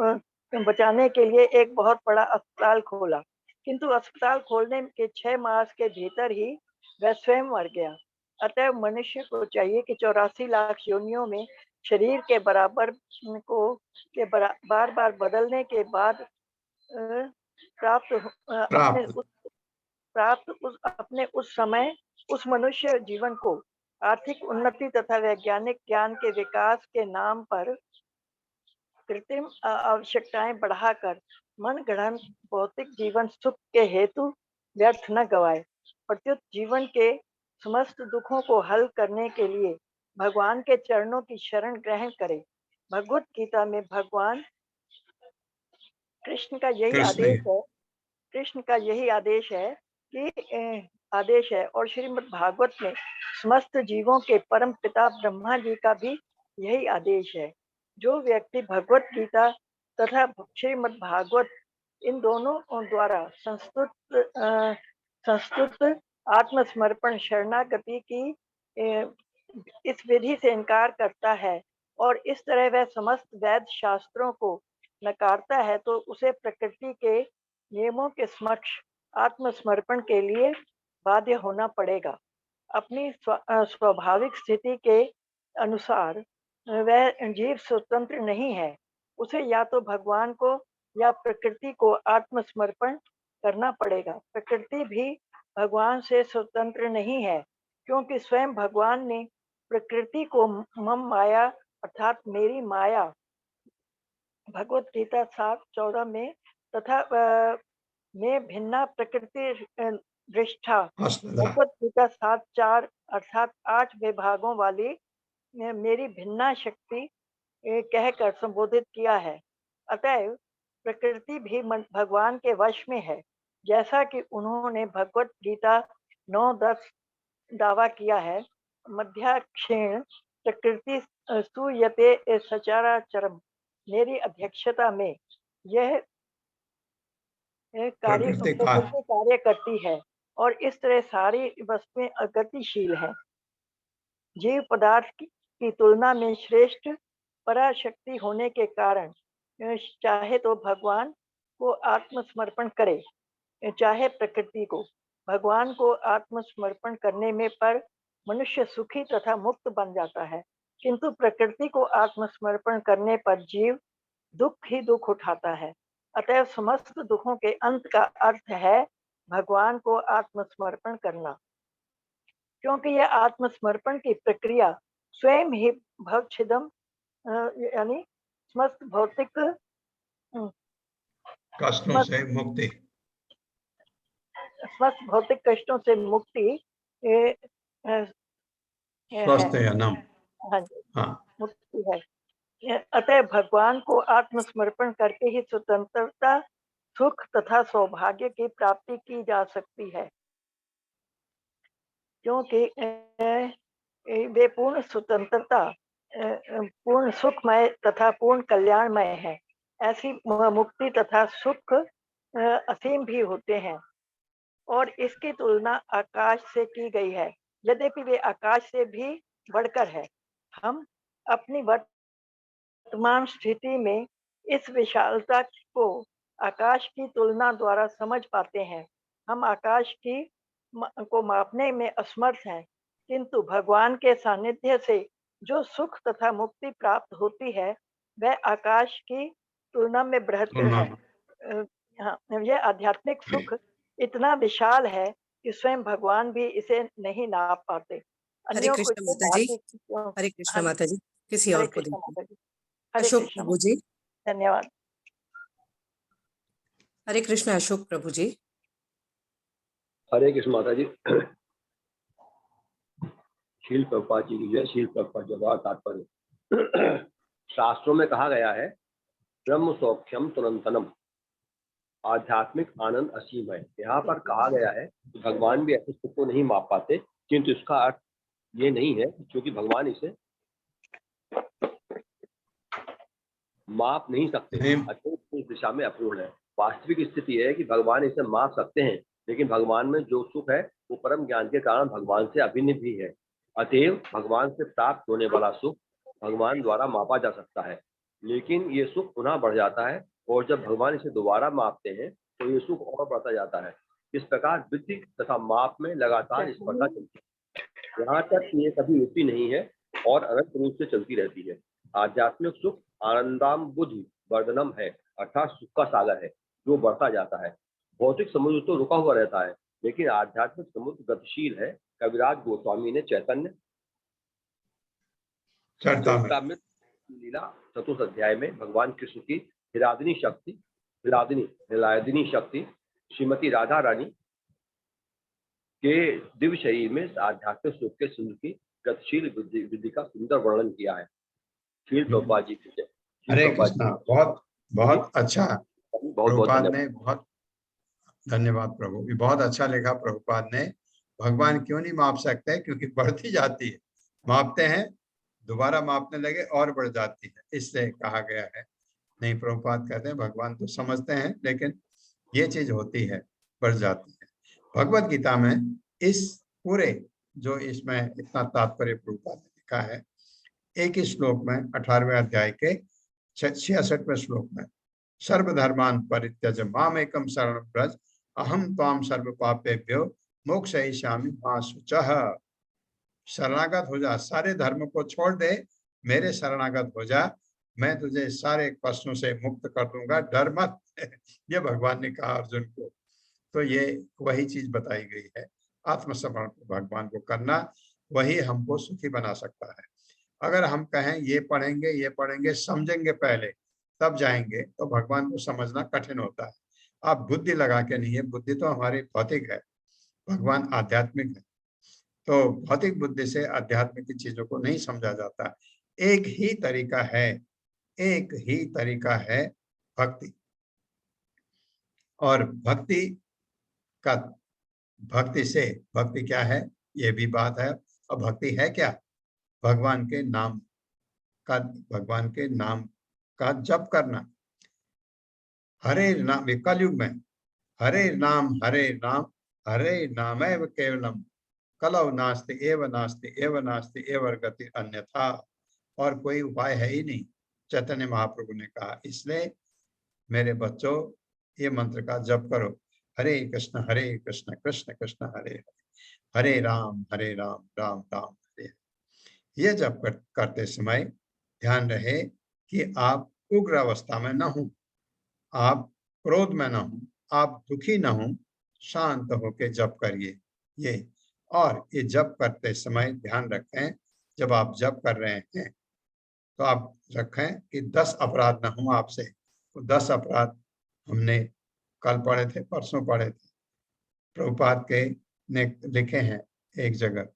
बचाने के लिए एक बहुत बड़ा अस्पताल खोला, किंतु अस्पताल खोलने के 6 मास के भीतर ही वह स्वयं मर गया। अतएव मनुष्य को चाहिए कि 84 लाख योनियों में शरीर के बराबर को बार बार बदलने के बाद अपने उस समय उस मनुष्य जीवन को आर्थिक उन्नति तथा वैज्ञानिक ज्ञान के विकास के नाम पर कृत्रिम आवश्यकताएं बढ़ाकर मन गढ़ंत भौतिक जीवन सुख के हेतु व्यर्थ न गवाए। प्रत्युत जीवन के समस्त दुखों को हल करने के लिए भगवान के चरणों की शरण ग्रहण करे। भगवत गीता में भगवान कृष्ण का यही आदेश है और श्रीमद् भागवत में समस्त जीवों के परम पिता ब्रह्मा जी का भी यही आदेश है। जो व्यक्ति भगवत गीता तथा श्रीमद् भागवत इन दोनों द्वारा संस्तुत आत्मसमर्पण शरणागति की इस विधि से इनकार करता है और इस तरह वह समस्त वेद शास्त्रों को नकारता है, तो उसे प्रकृति के नियमों के समक्ष आत्मसमर्पण के लिए बाध्य होना पड़ेगा। अपनी स्वाभाविक स्थिति के अनुसार वह जीव स्वतंत्र नहीं है। उसे या तो भगवान को या प्रकृति को आत्मसमर्पण करना पड़ेगा। प्रकृति भी भगवान से स्वतंत्र नहीं है, क्योंकि स्वयं भगवान ने प्रकृति को मम माया अर्थात मेरी माया भगवत गीता 7:14 में तथा में भिन्ना प्रकृति दृष्टा भगवत गीता 7:4 अर्थात 8 विभागों वाली मेरी भिन्ना शक्ति कहकर संबोधित किया है। अतएव प्रकृति भी भगवान के वश में है, जैसा कि उन्होंने भगवत गीता 9:10 दावा किया है। मध्याक्षेण प्रकृति सूयते सचराचरम, मेरी अध्यक्षता में यह कार्य करती है और इस तरह सारी वस्तुएं अगतिशील है। जीव पदार्थ की तुलना में श्रेष्ठ पराशक्ति होने के कारण चाहे तो भगवान को आत्मसमर्पण करे, चाहे प्रकृति को। भगवान को आत्मसमर्पण करने में पर मनुष्य सुखी तथा मुक्त बन जाता है, किंतु प्रकृति को आत्मसमर्पण करने पर जीव दुख ही दुख उठाता है। अतएव समस्त दुखों के अंत का अर्थ है भगवान को आत्मसमर्पण करना, क्योंकि यह आत्मसमर्पण की प्रक्रिया स्वयं ही भवच्छिदम यानी समस्त भौतिक कष्टों से मुक्ति, समस्त भौतिक कष्टों से मुक्ति मुक्ति है। अतः भगवान को आत्मसमर्पण करके ही स्वतंत्रता, सुख तथा सौभाग्य की प्राप्ति की जा सकती है, क्योंकि वे पूर्ण स्वतंत्रता, पूर्ण सुखमय तथा पूर्ण कल्याणमय है। ऐसी मुक्ति तथा सुख असीम भी होते हैं और इसकी तुलना आकाश से की गई है, यद्यपि वे आकाश से भी बढ़कर है। हम अपनी वर्तमान स्थिति में इस विशालता को आकाश की तुलना द्वारा समझ पाते हैं। हम आकाश को मापने में असमर्थ हैं, किंतु भगवान के सानिध्य से जो सुख तथा मुक्ति प्राप्त होती है वह आकाश की तुलना में बृहत्तर है। यह आध्यात्मिक सुख इतना विशाल है कि स्वयं भगवान भी इसे नहीं नाप पाते। हरे कृष्ण माता जी, हरे कृष्ण माता जी। किसी और को दीजिए। अशोक प्रभु जी। धन्यवाद। हरे कृष्ण अशोक प्रभु जी। हरे कृष्ण माता जी। शील प्रभुपाद जी की जय। शील प्रभुपाद जी का तात्पर्य, शास्त्रों में कहा गया है ब्रह्म सौख्यम तुरंतनम, आध्यात्मिक आनंद असीम है। यहाँ पर कहा गया है कि भगवान भी ऐसे सुख को नहीं माप पाते, किंतु इसका अर्थ ये नहीं है क्योंकि भगवान इसे माप नहीं सकते, इस दिशा में अपूर्ण है। वास्तविक स्थिति है कि भगवान इसे माप सकते हैं, लेकिन भगवान में जो सुख है वो परम ज्ञान के कारण भगवान से अभिन्न भी है। अतएव भगवान से प्राप्त होने वाला सुख भगवान द्वारा मापा जा सकता है, लेकिन ये सुख पुनः बढ़ जाता है और जब भगवान इसे दोबारा मापते हैं तो ये सुख और बढ़ता जाता है। इस प्रकार वृद्धि तथा माप में लगातार स्पर्धा चलती है, यहाँ तक कि ये कभी रुकती नहीं है और अनंत रूप से चलती रहती है। आध्यात्मिक सुख आनंदाम्बुधि वर्धनम है, अर्थात सुख का सागर है जो बढ़ता जाता है। भौतिक समुद्र तो रुका हुआ रहता है, लेकिन आध्यात्मिक समुद्र गतिशील है। कविराज गोस्वामी ने चैतन्य चरितामृत लीला 4th अध्याय में भगवान कृष्ण की हिलादिनी शक्ति श्रीमती राधा रानी के दिव्य शरीर में आध्यात्मिक सुख के सिंधु की गतिशील वृद्धि का सुंदर वर्णन किया है। श्री प्रभुपाद जी की जय। हरे कृष्णा। बहुत बहुत अच्छा प्रभुपाद ने, बहुत धन्यवाद प्रभु। ये बहुत अच्छा लिखा प्रभुपाद ने। भगवान क्यों नहीं माप सकते? क्योंकि बढ़ती जाती है, मापते हैं दोबारा मापने लगे और बढ़ जाती है, इससे कहा गया है। नहीं, प्रभुपाद कहते हैं भगवान तो समझते हैं, लेकिन ये चीज होती है, बढ़ जाती है। भगवत गीता में इस पूरे जो इसमें इतना तात्पर्य प्रभुपाद ने लिखा है, एक ही श्लोक में 18वें अध्याय के 66वें श्लोक में, सर्वधर्मान परित्यज माम एकम शरणं व्रज अहम त्वाम सर्व पापेभ्यो मोक्षयिष्यामि मा शुचः। शरणागत हो जा, सारे धर्म को छोड़ दे, मेरे शरणागत हो जा, मैं तुझे सारे कष्टों से मुक्त कर दूंगा, डर मत। ये भगवान ने कहा अर्जुन को। तो ये वही चीज बताई गई है, आत्मसमर्पण भगवान को करना, वही हमको सुखी बना सकता है। अगर हम कहें ये पढ़ेंगे समझेंगे पहले तब जाएंगे, तो भगवान को समझना कठिन होता है। आप बुद्धि लगा के नहीं है, बुद्धि तो हमारी भौतिक है, भगवान आध्यात्मिक है। तो भौतिक बुद्धि से आध्यात्मिक की चीजों को नहीं समझा जाता। एक ही तरीका है भक्ति। और भक्ति क्या है, ये भी बात है। और भक्ति है क्या? भगवान के नाम का जप करना। हरे नाम, कलयुग में हरे नाम हरे नामैव केवलम कलौ नास्ति एव गति अन्यथा। और कोई उपाय है ही नहीं, चैतन्य महाप्रभु ने कहा। इसलिए मेरे बच्चों, ये मंत्र का जप करो, हरे कृष्ण कृष्ण कृष्ण हरे हरे, हरे राम राम राम हरे हरे। ये जप करते समय ध्यान रहे कि आप उग्र अवस्था में न हो, आप क्रोध में न हो, आप दुखी न हो, शांत होकर जप करिए ये। और ये जप करते समय ध्यान रखें, जब आप जप कर रहे हैं तो आप रखें कि 10 अपराध न हो आपसे। तो 10 अपराध हमने कल पढ़े थे, परसों पढ़े थे, प्रभुपाद के ने लिखे हैं एक जगह,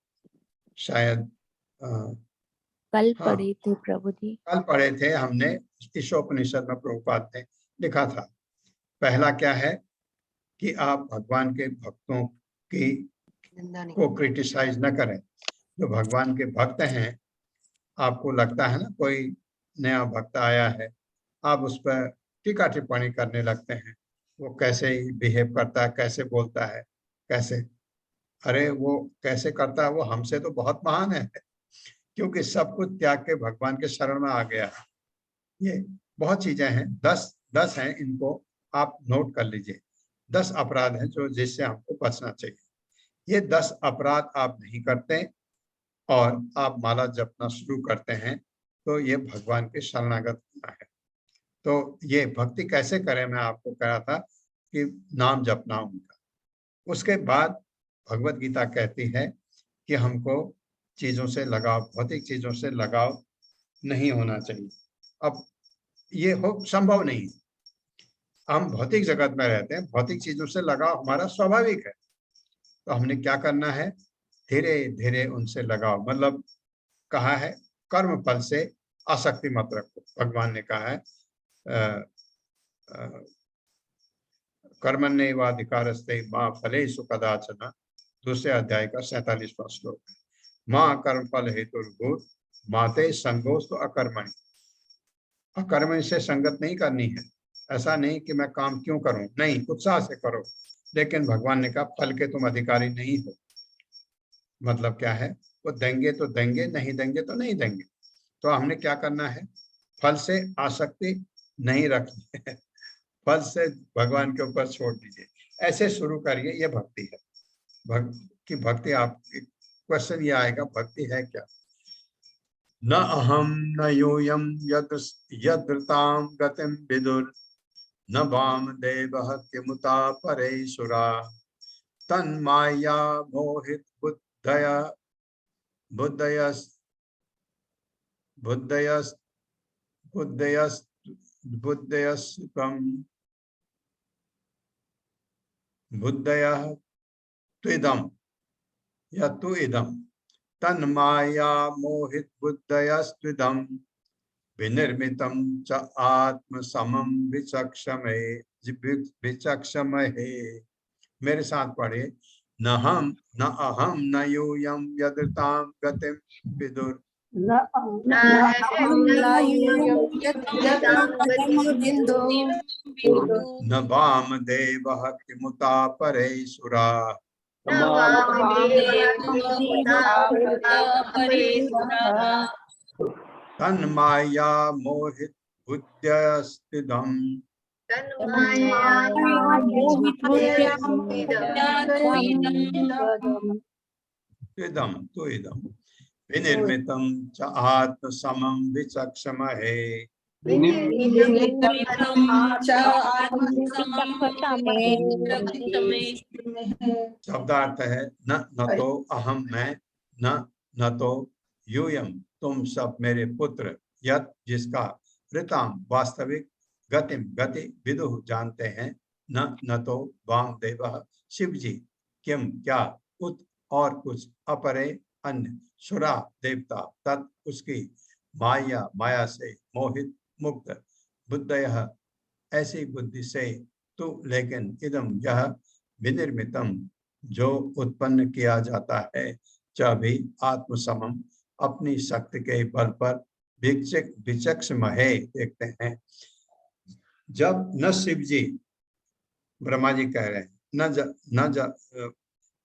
शायद कल पढ़े थे प्रभु जी, कल पढ़े थे हमने, ईशोपनिषद में प्रभुपाद ने लिखा था। पहला क्या है कि आप भगवान के भक्तों की को क्रिटिसाइज न करें। जो भगवान के भक्त हैं, आपको लगता है ना कोई नया भक्त आया है, आप उस पर टीका टिप्पणी करने लगते हैं, वो कैसे बिहेव करता है, कैसे बोलता है, कैसे, अरे वो कैसे करता है, वो हमसे तो बहुत महान है, क्योंकि सब कुछ त्याग के भगवान के शरण में आ गया है। ये बहुत चीजें हैं, 10 हैं, इनको आप नोट कर लीजिए। 10 अपराध हैं जो जिससे हमको बचना चाहिए। ये 10 अपराध आप नहीं करते और आप माला जपना शुरू करते हैं, तो ये भगवान के शरणागत होना है। तो ये भक्ति कैसे करें, मैं आपको कह रहा था कि नाम जपना उनका। उसके बाद भगवत गीता कहती है कि हमको चीजों से लगाव, भौतिक चीजों से लगाव नहीं होना चाहिए। अब ये संभव नहीं, हम भौतिक जगत में रहते हैं, भौतिक चीजों से लगाव हमारा स्वाभाविक है। तो हमने क्या करना है, धीरे धीरे उनसे लगाव, मतलब कहा है कर्म फल से आसक्ति मत रखो। भगवान ने कहा है कर्मण्येवाधिकारस्ते मां फलेषु कदाचन, दूसरे अध्याय का 47वां श्लोक है। मां कर्म फल हेतुर्भूत माते संगोस्तु अकर्मणि। अकर्मणि से संगत नहीं करनी है। ऐसा नहीं कि मैं काम क्यों करूं, नहीं, उत्साह से करो, लेकिन भगवान ने कहा फल के तुम अधिकारी नहीं हो। मतलब क्या है, वो देंगे तो देंगे, नहीं देंगे तो नहीं देंगे। तो हमने क्या करना है, फल से आसक्ति नहीं रखनी है, फल से भगवान के ऊपर छोड़ दीजिए। ऐसे शुरू करिए, ये भक्ति है। भक्ति आप, क्वेश्चन ये आएगा, भक्ति है क्या? न अहम न यूयम यद्रताम गतिम विदुर न वामदेवः किमुता परेशुरा तन्माया मोहित बुद्धयः त्विदं या तु इदं तन्माया मोहित बुद्धयस्त्विदं विनिर्मितं च आत्म समं विचक्षमहे। मेरे साथ पढ़े, न अहम न यूयम यदृताम गतिम विदुर न वामदेवः किमुता परेशुरा तन्माया मोहित बुद्ध्यस्तिदं इदम तो इदम विनिर्मितं च आत्मसमं विचक्षमहे शब्दार्थ है न तो अहम मैं, न तो यूयम तुम सब मेरे पुत्र, यत जिसका ऋताम वास्तविक गतिम गति विदुः जानते हैं, न तो वामदेव शिव जी किम क्या उत और कुछ अपरे अन्य सुरा देवता तत् उसकी माया माया से मोहित मुक्त बुद्धयः ऐसी बुद्धि से तो लेकिन इदम यह विनिर्मितम जो उत्पन्न किया जाता है च भी आत्मसमम अपनी शक्ति के बल पर विचक्षमहे देखते हैं। जब न शिव जी ब्रह्मा जी कह रहे हैं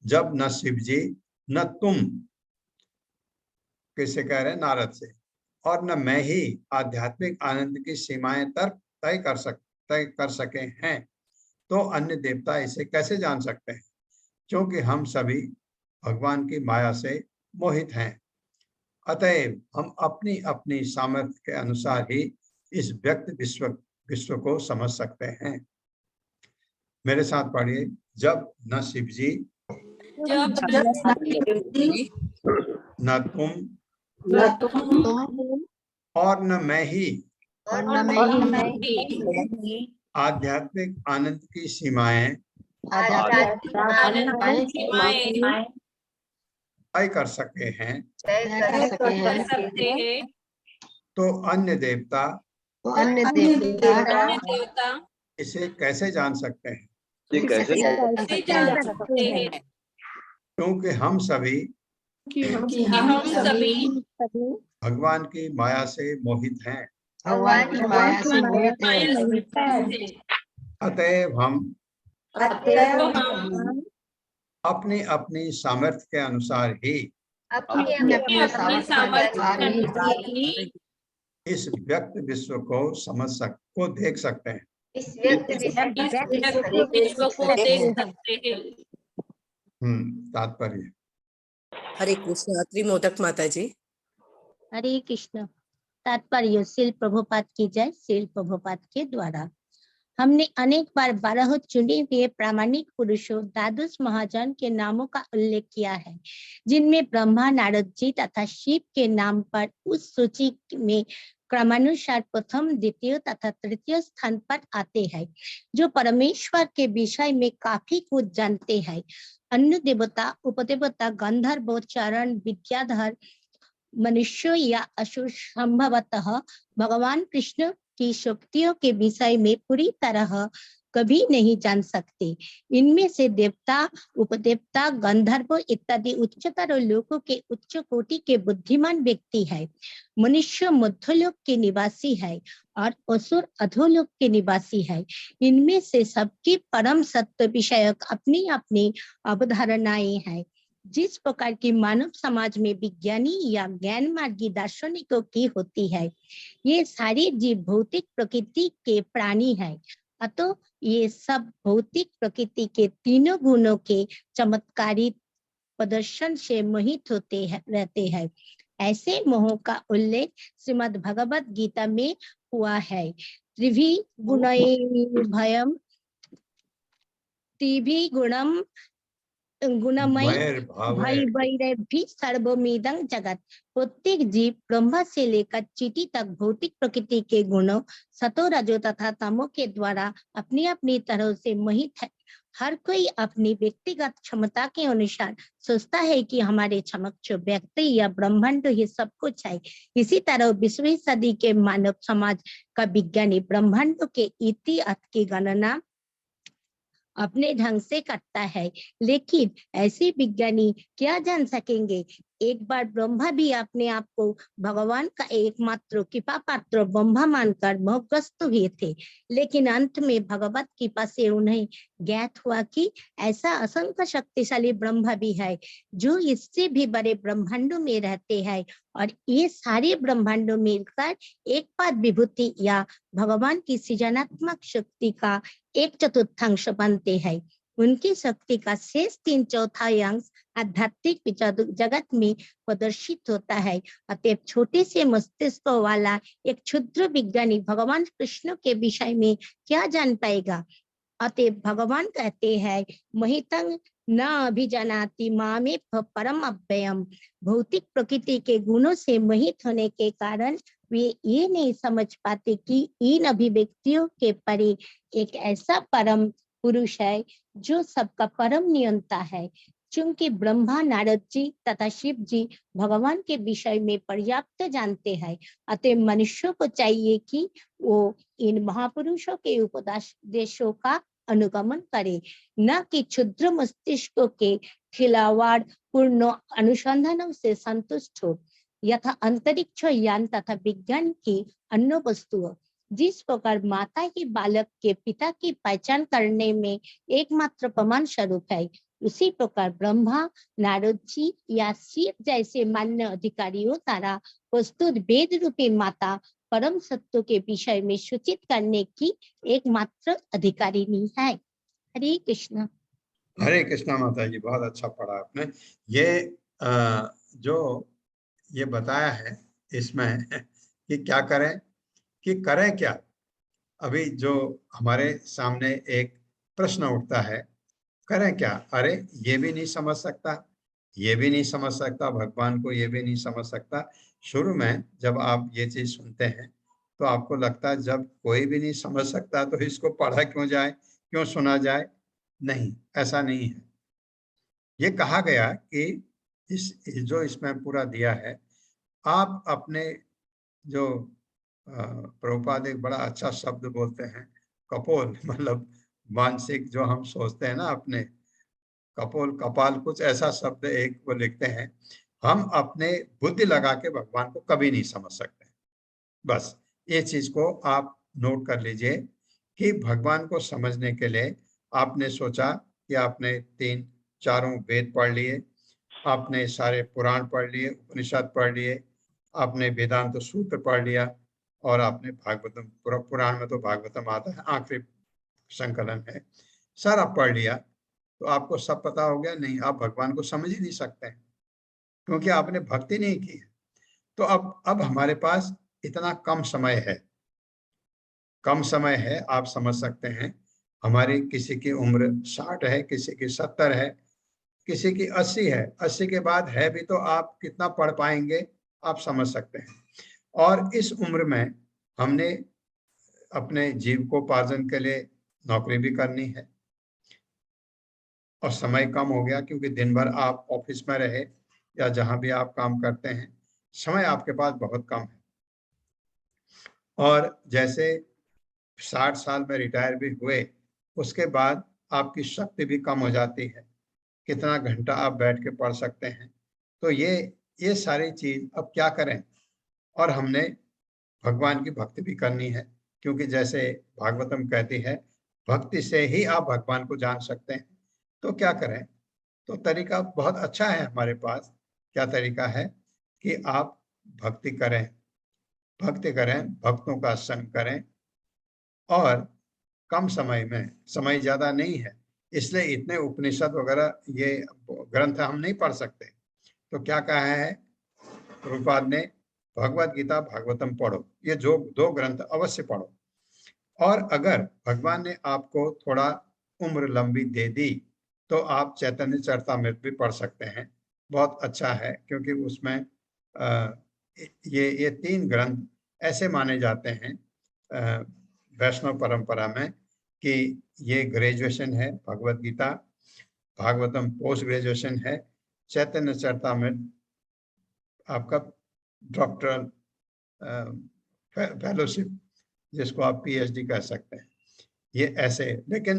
जब न शिव जी न तुम किससे कह रहे हैं, नारद से, और न मैं ही आध्यात्मिक आनंद की सीमाएं तय कर सके हैं, तो अन्य देवता इसे कैसे जान सकते हैं, क्योंकि हम सभी भगवान की माया से मोहित हैं। अतएव हम अपनी अपनी सामर्थ्य के अनुसार ही इस व्यक्त विश्व को समझ सकते हैं। मेरे साथ पढ़िए, जब न शिव जी न तुम और न मैं ही आध्यात्मिक आनंद की सीमाएं तय कर सके हैं, तो अन्य देवता इसे कैसे जान सकते हैं, क्योंकि हम सभी भगवान की माया से मोहित हैं। अतएव हम अपनी अपनी सामर्थ्य के अनुसार ही इस व्यक्त विश्व को देख सकते हैं। तात्पर्य। हरे कृष्ण। त्रिमोदक माता जी। हरे कृष्ण। तात्पर्य। श्रील प्रभुपाद की जय। श्रील प्रभुपाद के द्वारा हमने अनेक बार 12 चुने हुए प्रामाणिक पुरुषों द्वादश महाजन के नामों का उल्लेख किया है, जिनमें ब्रह्मा, नारद जी तथा शिव के नाम पर उस सूची में क्रमानुसार प्रथम, द्वितीय तथा तृतीय स्थान पर आते हैं, जो परमेश्वर के विषय में काफी कुछ जानते हैं। अन्य देवता, उपदेवता, गंधर्व, चरण, विद्याधर, मनुष्य या असुर संभवतः भगवान कृष्ण की शक्तियों के विषय में पूरी तरह कभी नहीं जान सकते। इनमें से देवता, उपदेवता, गंधर्व इत्यादि उच्चतर लोकों के उच्च कोटि के बुद्धिमान व्यक्ति है। मनुष्य मध्यलोक के निवासी है और असुर अधोलोक के निवासी है। इनमें से सबकी परम सत्य विषयक अपनी अपनी अवधारणाएं हैं। जिस प्रकार की मानव समाज में विज्ञानी या ज्ञान मार्गी दार्शनिकों की होती है, ये सारे जीव भौतिक प्रकृति के प्राणी हैं। अतः ये सब भौतिक प्रकृति के तीनों गुणों के चमत्कारी प्रदर्शन से मोहित रहते हैं। ऐसे मोह का उल्लेख श्रीमद् भगवद गीता में हुआ है। त्रिभि गुणम त्रिभि गुणम गुणमय भैरवी सर्वमिदं जगत। प्रत्येक जीव ब्रह्मा से लेकर चींटी तक भौतिक प्रकृति के गुणों सतो, रजो तथा तमो के द्वारा अपनी अपनी तरह से मोहित है। हर कोई अपनी व्यक्तिगत क्षमता के अनुसार सोचता है कि हमारे समक्ष व्यक्ति या ब्रह्मांड ही सब कुछ है। इसी तरह 20वीं सदी के मानव समाज का विज्ञानी ब्रह्मांड के इति अर्थ की गणना अपने ढंग से करता है, लेकिन ऐसे विज्ञानी क्या जान सकेंगे एक बार ब्रह्मा भी अपने आप को भगवान का एकमात्र कृपा पात्र ब्रह्मा मानकर मोहग्रस्त हुए थे, लेकिन अंत में भगवत कृपा से उन्हें ज्ञात हुआ कि ऐसा असंख्य शक्तिशाली ब्रह्मा भी है जो इससे भी बड़े ब्रह्मांडों में रहते हैं, और ये सारे ब्रह्मांडों मिलकर एक पाद विभूति या भगवान की सृजनात्मक शक्ति का एक चतुर्थांश बनते हैं। उनकी शक्ति का शेष 3/4 अंश आध्यात्मिक जगत में प्रदर्शित होता है। अतः छोटे से मस्तिष्क वाला एक क्षुद्र विज्ञानी भगवान कृष्ण के विषय में क्या जान पाएगा। अतः भगवान कहते हैं, महितं न अभिजानाति मामे परम अव्ययम। भौतिक प्रकृति के गुणों से मोहित होने के कारण वे ये नहीं समझ पाते कि इन अभिव्यक्तियों के परे एक ऐसा परम पुरुष है जो सबका परम नियंता है। चूंकि ब्रह्मा, नारद जी तथा शिव जी भगवान के विषय में पर्याप्त जानते हैं, अतः मनुष्यों को चाहिए कि वो इन महापुरुषों के उपदेशों का अनुगमन करे, न कि क्षुद्र मस्तिष्क के खिलावाड़ पूर्ण अनुसंधानों से संतुष्ट हो। यथा अंतरिक्ष यान तथा विज्ञान की अन्य वस्तुओं जिस प्रकार माता ही बालक के पिता की पहचान करने में एकमात्र प्रमाण स्वरूप है, उसी प्रकार ब्रह्मा, नारद जी या शिव जैसे मान्य अधिकारियों द्वारा प्रस्तुत वेद रूपी माता परम सत्य के विषय में सूचित करने की एकमात्र अधिकारिणी है। हरे कृष्ण। हरे कृष्णा माता जी, बहुत अच्छा पढ़ा आपने। ये जो ये बताया है इसमें कि क्या करें कि करें क्या। अभी जो हमारे सामने एक प्रश्न उठता है, करें क्या? अरे ये भी नहीं समझ सकता, ये भी नहीं समझ सकता, भगवान को ये भी नहीं समझ सकता। शुरू में जब आप ये चीज सुनते हैं तो आपको लगता है जब कोई भी नहीं समझ सकता तो इसको पढ़ा क्यों जाए, क्यों सुना जाए। नहीं, ऐसा नहीं है। ये कहा गया कि जो इसमें पूरा दिया है, आप अपने जो प्रभुपाद एक बड़ा अच्छा शब्द बोलते हैं, कपोल, मतलब मानसिक जो हम सोचते हैं ना अपने, कपोल कपाल कुछ ऐसा शब्द एक वो लिखते हैं, हम अपने बुद्धि लगा के भगवान को कभी नहीं समझ सकते। बस ये चीज को आप नोट कर लीजिए कि भगवान को समझने के लिए आपने सोचा कि आपने 3-4 वेद पढ़ लिए, आपने सारे पुराण पढ़ लिए, उपनिषद पढ़ लिए, आपने वेदांत सूत्र पढ़ लिया, और आपने भागवतम, पुराण में तो भागवतम आता है, आखिरी संकलन है, सारा पढ़ लिया, तो आपको सब पता हो गया? नहीं, आप भगवान को समझ ही नहीं सकते हैं, क्योंकि आपने भक्ति नहीं की है। तो अब हमारे पास इतना कम समय है, कम समय है, आप समझ सकते हैं। हमारी किसी की उम्र 60 है, किसी की 70 है, किसी की 80 है, 80 के बाद है भी तो आप कितना पढ़ पाएंगे, आप समझ सकते हैं। और इस उम्र में हमने अपने जीविकोपार्जन के लिए नौकरी भी करनी है, और समय कम हो गया क्योंकि दिन भर आप ऑफिस में रहे या जहां भी आप काम करते हैं, समय आपके पास बहुत कम है। और जैसे 60 साल में रिटायर भी हुए, उसके बाद आपकी शक्ति भी कम हो जाती है, कितना घंटा आप बैठ के पढ़ सकते हैं। तो ये सारी चीज अब क्या करें। और हमने भगवान की भक्ति भी करनी है, क्योंकि जैसे भागवतम कहती है, भक्ति से ही आप भगवान को जान सकते हैं। तो क्या करें? तो तरीका बहुत अच्छा है हमारे पास। क्या तरीका है कि आप भक्ति करें, भक्ति करें, भक्तों का संग करें, और कम समय में, समय ज्यादा नहीं है इसलिए इतने उपनिषद वगैरह ये ग्रंथ हम नहीं पढ़ सकते। तो क्या कहा है प्रभुपाद ने? भगवत गीता, भागवतम पढ़ो, ये जो 2 ग्रंथ अवश्य पढ़ो। और अगर भगवान ने आपको थोड़ा उम्र लंबी दे दी तो आप चैतन्य चरितामृत भी पढ़ सकते हैं, बहुत अच्छा है, क्योंकि उसमें ये 3 ग्रंथ ऐसे माने जाते हैं वैष्णव परंपरा में कि ये ग्रेजुएशन है भगवत गीता, भागवतम पोस्ट ग्रेजुएशन है, चैतन्य चरितामृत आपका डॉक्टरल फेलोशिप, जिसको आप पीएचडी कह सकते हैं, ये ऐसे। लेकिन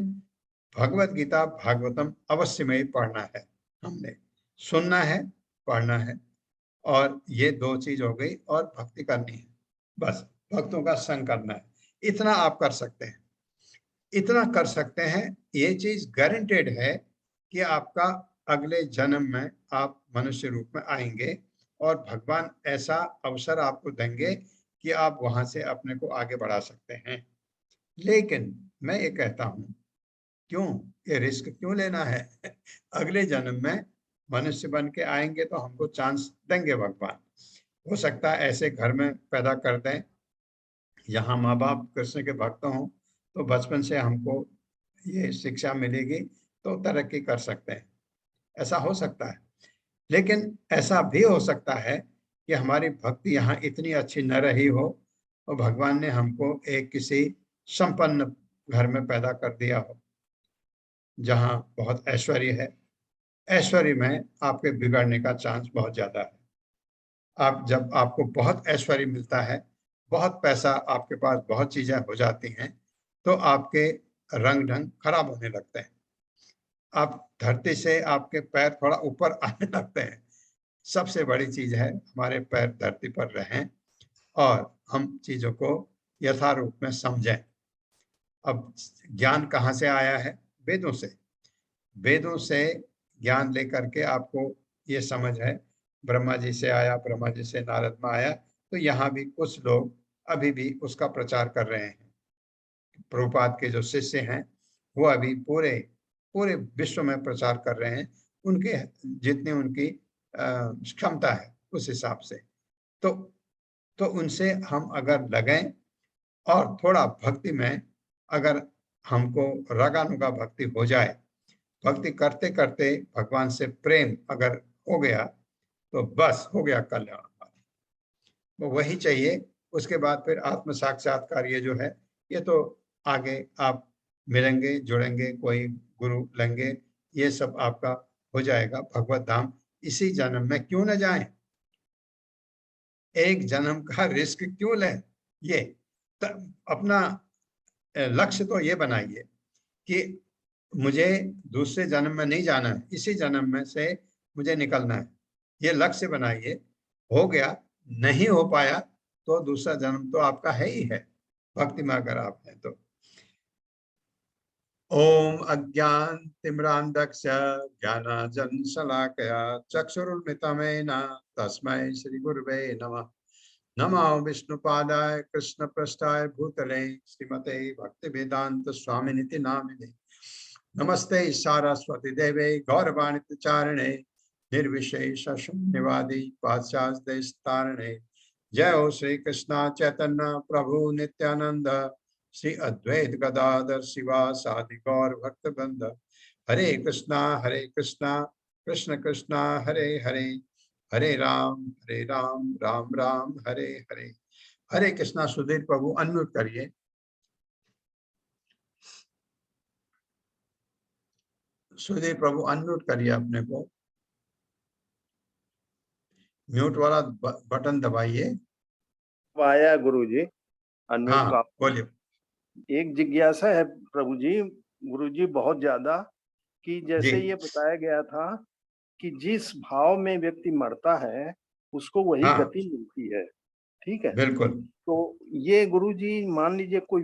भगवत गीता, भागवतम अवश्य में ही पढ़ना है, हमने सुनना है, पढ़ना है। और ये 2 चीज हो गई, और भक्ति करनी है, बस भक्तों का संग करना है। इतना आप कर सकते हैं, इतना कर सकते हैं। ये चीज गारंटेड है कि आपका अगले जन्म में आप मनुष्य रूप में आएंगे, और भगवान ऐसा अवसर आपको देंगे कि आप वहां से अपने को आगे बढ़ा सकते हैं। लेकिन मैं ये कहता हूं, क्यों ये रिस्क क्यों लेना है? अगले जन्म में मनुष्य बन के आएंगे तो हमको चांस देंगे भगवान। हो सकता है ऐसे घर में पैदा कर दें, यहाँ माँ बाप कृष्ण के भक्त हों, तो बचपन से हमको ये शिक्षा मिलेगी तो तरक्की कर सकते हैं, ऐसा हो सकता है। लेकिन ऐसा भी हो सकता है कि हमारी भक्ति यहाँ इतनी अच्छी न रही हो, और भगवान ने हमको एक किसी संपन्न घर में पैदा कर दिया हो, जहाँ बहुत ऐश्वर्य है। ऐश्वर्य में आपके बिगड़ने का चांस बहुत ज्यादा है। आप जब आपको बहुत ऐश्वर्य मिलता है, बहुत पैसा आपके पास, बहुत चीजें हो जाती हैं, तो आपके रंग ढंग खराब होने लगते हैं। आप धरती से आपके पैर थोड़ा ऊपर आने लगते हैं। सबसे बड़ी चीज है हमारे पैर धरती पर रहें और हम चीजों को यथारूप में समझें। अब ज्ञान कहाँ से आया है? वेदों से। वेदों से ज्ञान लेकर के आपको ये समझ है, ब्रह्मा जी से आया, ब्रह्मा जी से नारद में आया, तो यहाँ भी कुछ लोग अभी भी उसका प्रचार कर रहे हैं। प्रभुपाद के जो शिष्य हैं वो अभी पूरे पूरे विश्व में प्रचार कर रहे हैं, उनके जितनी उनकी क्षमता है उस हिसाब से। तो उनसे हम अगर लगें और थोड़ा भक्ति में अगर हमको रगानुगा भक्ति हो जाए, भक्ति करते करते भगवान से प्रेम अगर हो गया तो बस हो गया कल्याण। तो वही चाहिए। उसके बाद फिर आत्म साक्षात्कार ये जो है, ये तो आगे आप मिलेंगे, जुड़ेंगे, कोई गुरु लेंगे, ये सब आपका हो जाएगा। भगवत धाम इसी जन्म में क्यों न जाएं? एक जन्म का रिस्क क्यों लें? ये अपना लक्ष्य तो ये बनाइए कि मुझे दूसरे जन्म में नहीं जाना है, इसी जन्म में से मुझे निकलना है। ये लक्ष्य बनाइए। हो गया, नहीं हो पाया तो दूसरा जन्म तो आपका है ही है, भक्ति में अगर आप हैं तो। ओम अज्ञान तिम्रांधक्ष ज्ञानांजन शलाकया चक्षुरुन्मिलितं तस्मै श्री गुरुवे नमः। नमो विष्णुपादाय कृष्णपृष्ठाय भूतले श्रीमते भक्तिवेदांत स्वामिनिति नामिने। नमस्ते सारस्वती देवे गौरवाणी प्रचारिणे निर्विशेष शून्यवादी पाश्चात्य देशतारिणे। जय हो श्री कृष्ण चैतन्य प्रभु नित्यानंद श्री अद्वैत गदाधर शिवासादि गौर भक्त वृंद। हरे कृष्णा कृष्ण कृष्णा हरे हरे, हरे राम राम राम हरे हरे। हरे कृष्णा। सुधीर प्रभु अनम्यूट करिए। सुधीर प्रभु अनम्यूट करिए अपने को, म्यूट वाला बटन दबाइए। आया गुरुजी अनम्यूट हाँ का। बोलिए। एक जिज्ञासा है प्रभु जी, गुरुजी बहुत ज्यादा, कि जैसे जी ये बताया गया था कि जिस भाव में व्यक्ति मरता है उसको वही हाँ गति मिलती है, ठीक है? बिल्कुल। तो ये गुरुजी मान लीजिए कोई